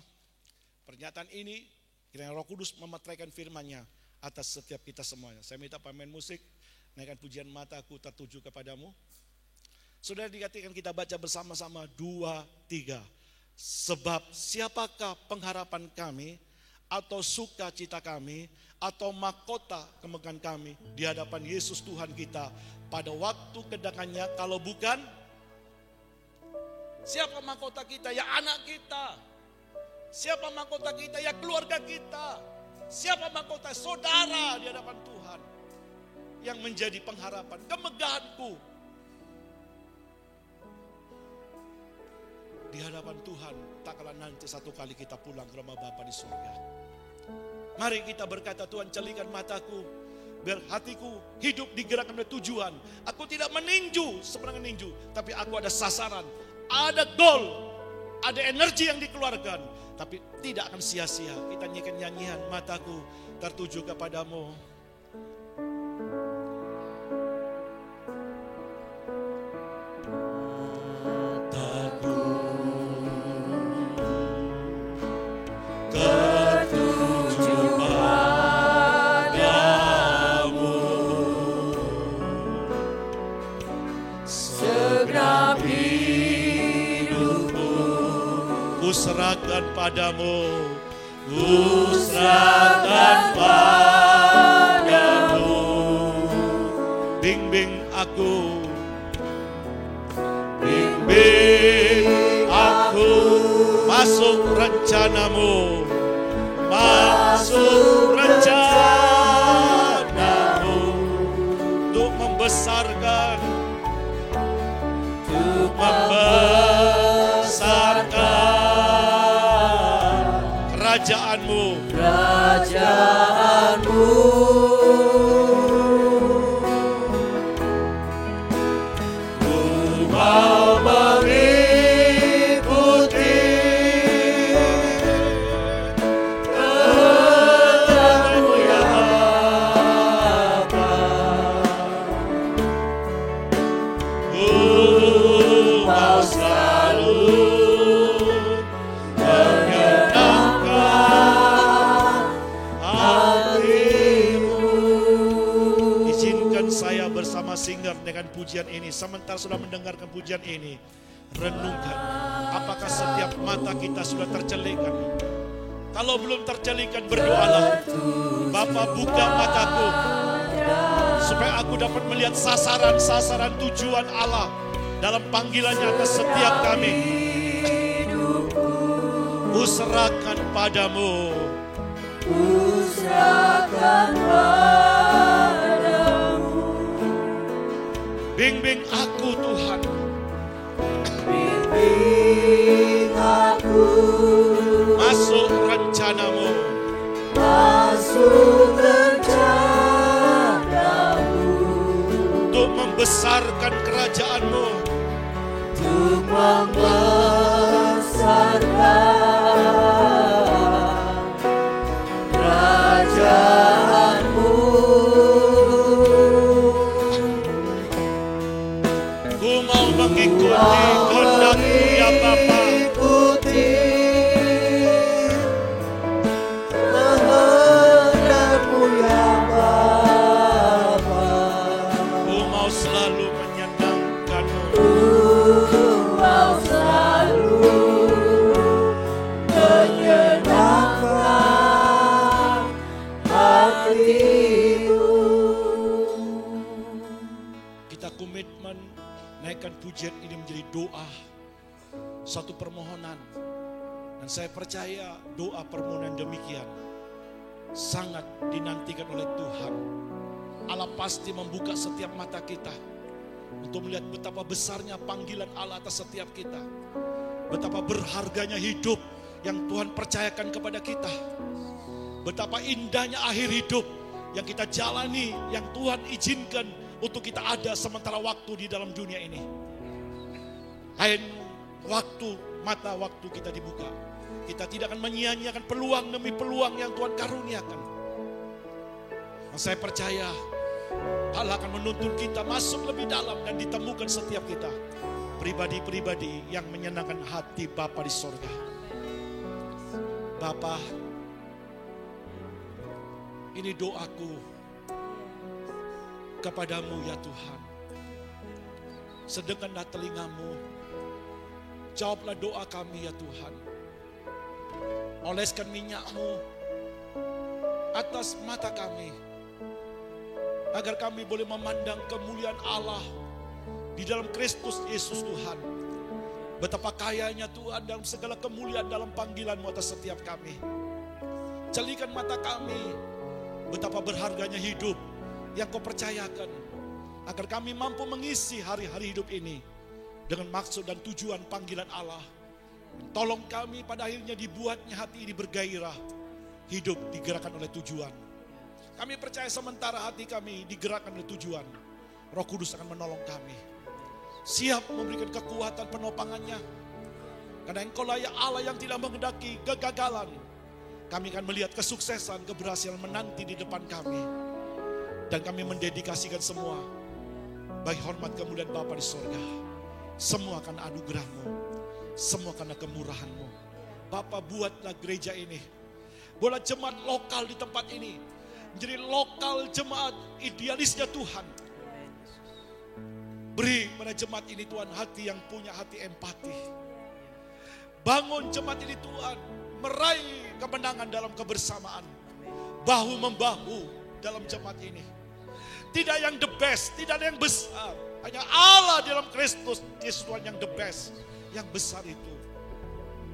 pernyataan ini. Kiranya Roh Kudus memetraikan firman-Nya atas setiap kita semuanya. Saya minta pemain musik naikkan pujian mataku tertuju kepadamu. Sudah dikatakan kita baca bersama-sama 2, 3. Sebab siapakah pengharapan kami atau sukacita kami atau mahkota kemegahan kami di hadapan Yesus Tuhan kita pada waktu kedatangannya, kalau bukan siapa mahkota kita? Ya anak kita. Siapa mahkota kita? Ya keluarga kita. Siapa mahkota? Saudara di hadapan Tuhan. Yang menjadi pengharapan, kemegahanku. Di hadapan Tuhan, tak kalah nanti satu kali kita pulang ke rumah Bapa di surga. Mari kita berkata, Tuhan celikan mataku, biar hatiku hidup digerakkan oleh tujuan. Aku tidak meninju sebenarnya ninju, tapi aku ada sasaran. Ada goal, ada energi yang dikeluarkan, tapi tidak akan sia-sia. Kita nyanyikan nyanyian, mataku tertuju kepadamu. Mataku tertuju padamu, segenap ku serahkan padamu, ku serahkan padamu. Bimbing aku masuk rencanamu, masuk rencanamu untuk membesarkan, kerajaanmu, ku mau mengikuti kehendakmu ya Bapa. Ku mau selalu bersama singer dengan pujian ini. Sementara sudah mendengarkan pujian ini, renungkan apakah setiap mata kita sudah tercelikan. Kalau belum tercelikan, berdoalah, Bapa buka mataku supaya aku dapat melihat sasaran-sasaran tujuan Allah dalam panggilannya atas setiap kami. Ku serahkan padamu, ku serahkan bimbing aku Tuhan, bimbing aku masuk rencanamu, masuk rencanamu untuk membesarkan kerajaanmu, untuk membesarkan kerajaanmu. Mengikuti kehendak-Mu ya Bapa. Kehendak-Mu ya Bapa. Ku mau selalu menyenangkan-Mu. Ku mau selalu menyenangkan hati-Mu. Kita komitmen naikkan pujian ini menjadi doa, satu permohonan. Dan saya percaya doa permohonan demikian sangat dinantikan oleh Tuhan. Allah pasti membuka setiap mata kita untuk melihat betapa besarnya panggilan Allah atas setiap kita. Betapa berharganya hidup yang Tuhan percayakan kepada kita. Betapa indahnya akhir hidup yang kita jalani, yang Tuhan izinkan untuk kita ada sementara waktu di dalam dunia ini. Lain waktu, mata waktu kita dibuka. Kita tidak akan menyia-nyiakan peluang demi peluang yang Tuhan karuniakan. Dan saya percaya Allah akan menuntun kita masuk lebih dalam dan ditemukan setiap kita pribadi-pribadi yang menyenangkan hati Bapa di sorga. Bapa, ini doaku kepadamu ya Tuhan. Sedengkanlah telingamu, jawablah doa kami ya Tuhan. Oleskan minyak-Mu atas mata kami, agar kami boleh memandang kemuliaan Allah di dalam Kristus Yesus Tuhan. Betapa kayanya Tuhan dalam segala kemuliaan dalam panggilan-Mu atas setiap kami. Celikan mata kami, betapa berharganya hidup yang Kau percayakan, agar kami mampu mengisi hari-hari hidup ini dengan maksud dan tujuan panggilan Allah. Tolong kami pada akhirnya dibuatnya hati ini bergairah, hidup digerakkan oleh tujuan. Kami percaya sementara hati kami digerakkan oleh tujuan, Roh Kudus akan menolong kami. Siap memberikan kekuatan penopangannya, karena Engkaulah ya Allah yang tidak menghendaki kegagalan. Kami akan melihat kesuksesan, keberhasilan menanti di depan kami. Dan kami mendedikasikan semua bagi hormat kemuliaan Bapa di sorga. Semua karena anugerah-Mu, semua karena kemurahan-Mu. Bapa, buatlah gereja ini, buatlah jemaat lokal di tempat ini menjadi lokal jemaat idealisnya Tuhan. Beri pada jemaat ini Tuhan hati yang punya hati empati. Bangun jemaat ini Tuhan meraih kemenangan dalam kebersamaan, bahu-membahu dalam jemaat ini. Tidak yang the best, tidak ada yang besar, hanya Allah dalam Kristus Yesus Tuhan yang the best, yang besar itu.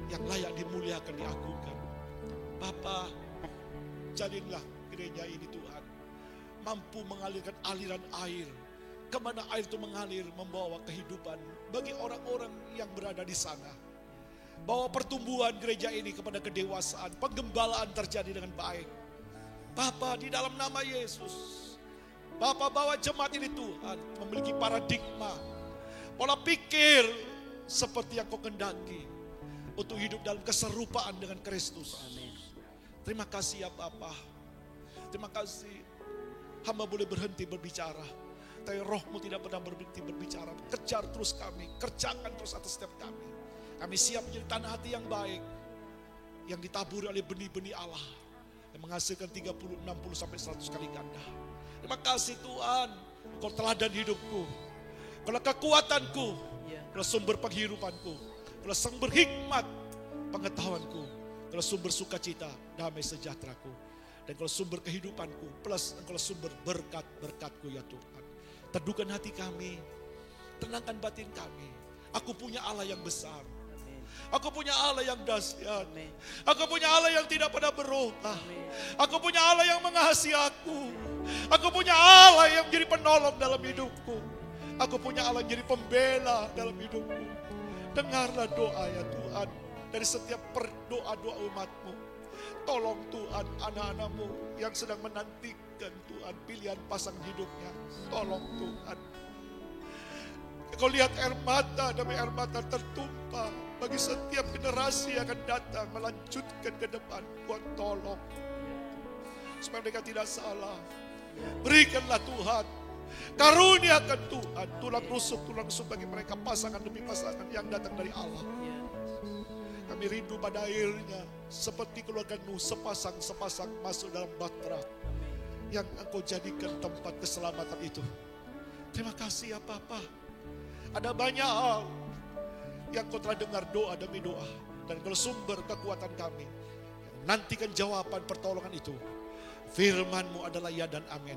yang layak dimuliakan, diagungkan. Bapa, jadilah gereja ini Tuhan mampu mengalirkan aliran air, kemana air itu mengalir membawa kehidupan bagi orang-orang yang berada di sana. Bawa pertumbuhan gereja ini kepada kedewasaan, penggembalaan terjadi dengan baik. Bapa, di dalam nama Yesus, Bapa, bawa jemaat ini Tuhan memiliki paradigma, pola pikir seperti yang Kau kehendaki untuk hidup dalam keserupaan dengan Kristus. Terima kasih ya Bapa. Terima kasih hamba boleh berhenti berbicara, tapi Roh-Mu tidak pernah berhenti berbicara. Kejar terus kami, kerjakan terus atas setiap kami. Kami siap menjadi tanah hati yang baik, yang ditaburi oleh benih-benih Allah, yang menghasilkan 30, 60 sampai 100 kali ganda. Terima kasih Tuhan, Kau teladan hidupku, Kau kekuatanku, Kau sumber penghidupanku, Kau sumber hikmat pengetahuanku, Kau sumber sukacita, damai sejahteraku, dan Kau sumber kehidupanku, plus Kau sumber berkat-berkatku ya Tuhan. Teduhkan hati kami, tenangkan batin kami. Aku punya Allah yang besar. Aku punya Allah yang dahsyat. Aku punya Allah yang tidak pernah berubah. Aku punya Allah yang mengasihi aku. Aku punya Allah yang menjadi penolong dalam hidupku. Aku punya Allah yang menjadi pembela dalam hidupku. Dengarlah doa ya Tuhan, dari setiap doa-doa umat-Mu. Tolong Tuhan anak-anak-Mu yang sedang menantikan Tuhan pilihan pasangan hidupnya. Tolong Tuhan. Kau lihat air mata demi air mata tertumpah bagi setiap generasi yang akan datang melanjutkan ke depan. Tuhan tolong supaya mereka tidak salah. Berikanlah Tuhan, karuniakan Tuhan tulang rusuk bagi mereka, pasangan demi pasangan yang datang dari Allah. Kami rindu pada akhirnya seperti keluarga Nuh, sepasang masuk dalam bahtera yang Engkau jadikan tempat keselamatan itu. Terima kasih ya Bapa. Ada banyak hal yang Kau telah dengar doa demi doa, dan Kau sumber kekuatan kami. Nantikan jawaban pertolongan itu. Firman-Mu adalah ya dan amin.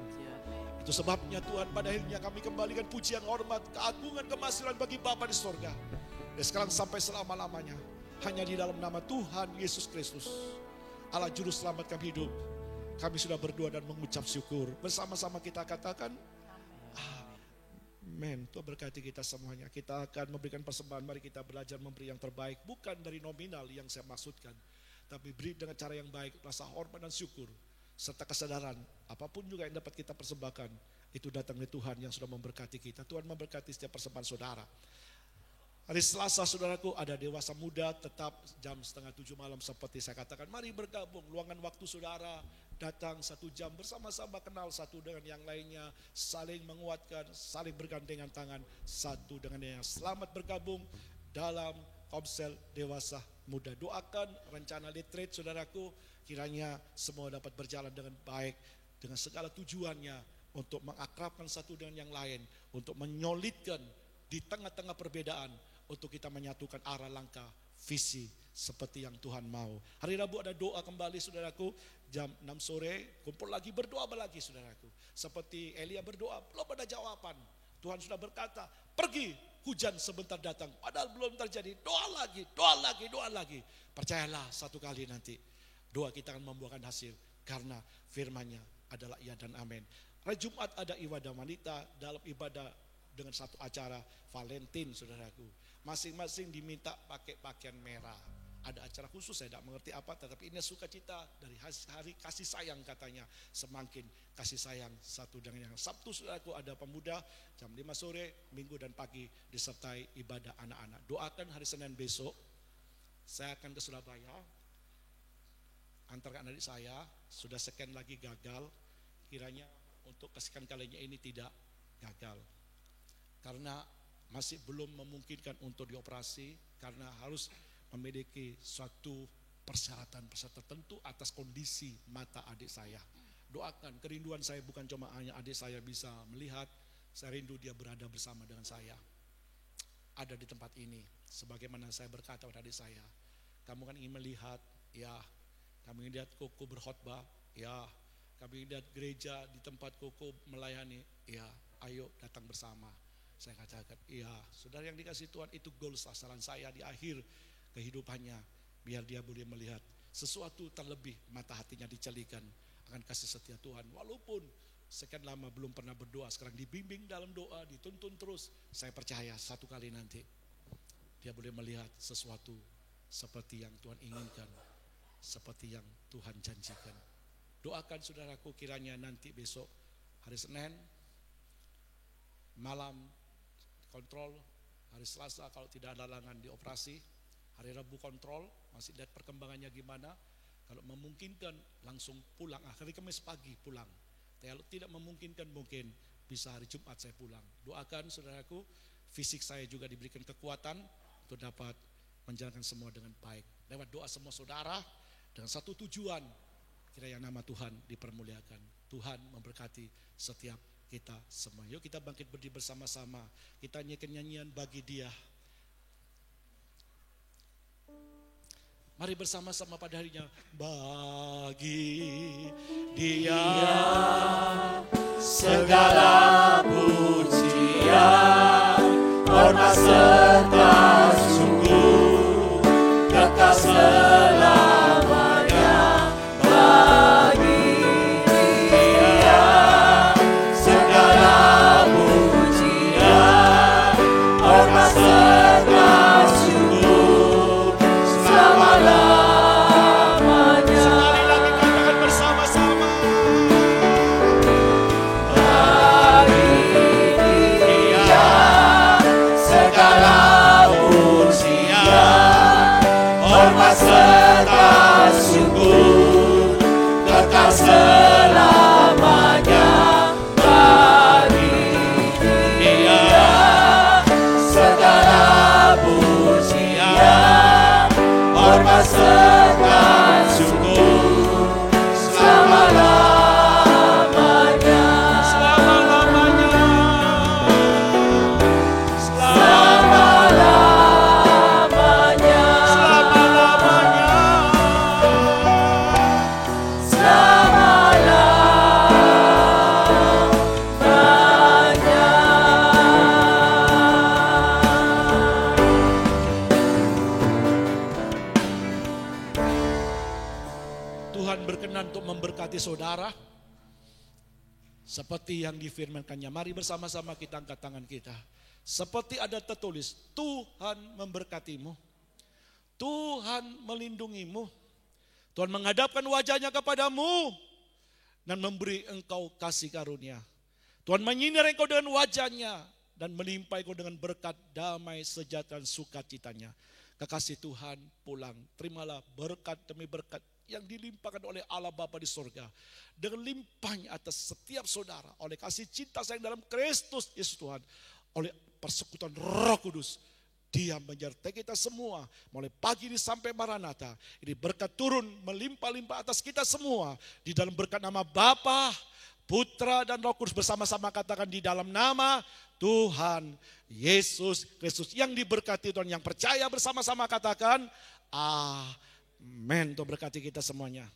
Itu sebabnya Tuhan, pada akhirnya kami kembalikan pujian, hormat, keagungan, kemasyuran bagi Bapa di sorga. Dan sekarang sampai selama-lamanya, hanya di dalam nama Tuhan Yesus Kristus, Allah Juru Selamat kami hidup. Kami sudah berdoa dan mengucap syukur. Bersama-sama kita katakan, amin. Tuhan berkati kita semuanya. Kita akan memberikan persembahan. Mari kita belajar memberi yang terbaik. Bukan dari nominal yang saya maksudkan, tapi beri dengan cara yang baik, rasa hormat dan syukur, serta kesadaran apapun juga yang dapat kita persembahkan, itu datang dari Tuhan yang sudah memberkati kita. Tuhan memberkati setiap persembahan saudara. Hari Selasa saudaraku ada dewasa muda, tetap jam 6:30 malam seperti saya katakan. Mari bergabung, luangkan waktu saudara, datang 1 jam bersama-sama, kenal satu dengan yang lainnya, saling menguatkan, saling bergandengan tangan satu dengan yang lainnya. Selamat bergabung dalam Komsel Dewasa Muda. Doakan rencana retreat saudaraku, kiranya semua dapat berjalan dengan baik, dengan segala tujuannya untuk mengakrabkan satu dengan yang lain, untuk menyolidkan di tengah-tengah perbedaan, untuk kita menyatukan arah langkah visi seperti yang Tuhan mau. Hari Rabu ada doa kembali saudaraku, jam 6 sore, kumpul lagi, berdoa lagi saudaraku. Seperti Elia berdoa, belum ada jawaban. Tuhan sudah berkata, pergi, hujan sebentar datang. Padahal belum terjadi, doa lagi. Percayalah satu kali nanti, doa kita akan membuahkan hasil. Karena firman-Nya adalah ya dan amin. Hari Jumat ada ibadah wanita dalam ibadah dengan satu acara Valentine saudaraku. Masing-masing diminta pakai pakaian merah. Ada acara khusus, saya tidak mengerti apa, tetapi ini sukacita dari hari kasih sayang katanya. Semakin kasih sayang satu dengan yang. Sabtu saudaraku ada pemuda jam 5 sore, Minggu dan pagi disertai ibadah anak-anak. Doakan hari Senin besok, saya akan ke Surabaya, antarkan adik saya, sudah sekian lagi gagal, kiranya untuk kesekian kalinya ini tidak gagal. Karena masih belum memungkinkan untuk dioperasi, karena harus memiliki suatu persyaratan tertentu atas kondisi mata adik saya. Doakan, kerinduan saya bukan cuma hanya adik saya bisa melihat, saya rindu dia berada bersama dengan saya. Ada di tempat ini, sebagaimana saya berkata pada adik saya, kamu kan ingin melihat, ya, kamu ingin lihat Koko berkhotbah, ya, kami ingin lihat gereja di tempat Koko melayani, ya, ayo datang bersama. Saya katakan, iya, saudara yang dikasih Tuhan, itu goal sasaran saya di akhir kehidupannya. biar dia boleh melihat sesuatu terlebih, mata hatinya dicelikan akan kasih setia Tuhan. Walaupun sekian lama belum pernah berdoa, sekarang dibimbing dalam doa, dituntun terus. Saya percaya satu kali nanti dia boleh melihat sesuatu seperti yang Tuhan inginkan, seperti yang Tuhan janjikan. Doakan saudaraku, kiranya nanti besok hari Senin malam kontrol, hari Selasa kalau tidak ada halangan dioperasi, hari Rabu kontrol, masih lihat perkembangannya gimana. Kalau memungkinkan langsung pulang, hari Kamis pagi pulang. Kalau tidak memungkinkan mungkin bisa hari Jumat saya pulang. Doakan saudaraku, fisik saya juga diberikan kekuatan untuk dapat menjalankan semua dengan baik. Lewat doa semua saudara dengan satu tujuan, kiranya nama Tuhan dipermuliakan. Tuhan memberkati setiap kita semua. Yuk kita bangkit berdiri bersama-sama. Kita nyanyikan nyanyian bagi Dia. Mari bersama-sama pada harinya. Bagi Dia segala pujian, hormat serta syukur kekal selamanya. Bagi Dia segala pujian, hormat serta syukur selama-lamanya. Sekali lagi katakan bersama-sama. Hormat serta syukur kekal selamanya. Bagi Dia segala pujian, hormat serta syukur selama-lamanya. Selama-lamanya. Tuhan berkenan untuk memberkati saudara seperti yang difirmankannya. Mari bersama-sama kita angkat tangan kita. Seperti ada tertulis, Tuhan memberkatimu, Tuhan melindungimu, Tuhan menghadapkan wajahnya kepadamu dan memberi engkau kasih karunia. Tuhan menyinari engkau dengan wajahnya dan melimpahi engkau dengan berkat, damai, sejahtera, sukacitanya. Kekasih Tuhan pulang, terimalah berkat demi berkat yang dilimpahkan oleh Allah Bapa di surga. Dengan limpahnya atas setiap saudara, oleh kasih cinta sayang dalam Kristus Yesus Tuhan, oleh persekutuan Roh Kudus, Dia menyertai kita semua mulai pagi ini sampai Maranatha. Ini berkat turun melimpah-limpah atas kita semua di dalam berkat nama Bapa, Putra dan Roh Kudus. Bersama-sama katakan di dalam nama Tuhan Yesus Kristus. Yang diberkati Tuhan, yang percaya bersama-sama katakan amin. Tuhan berkati kita semuanya.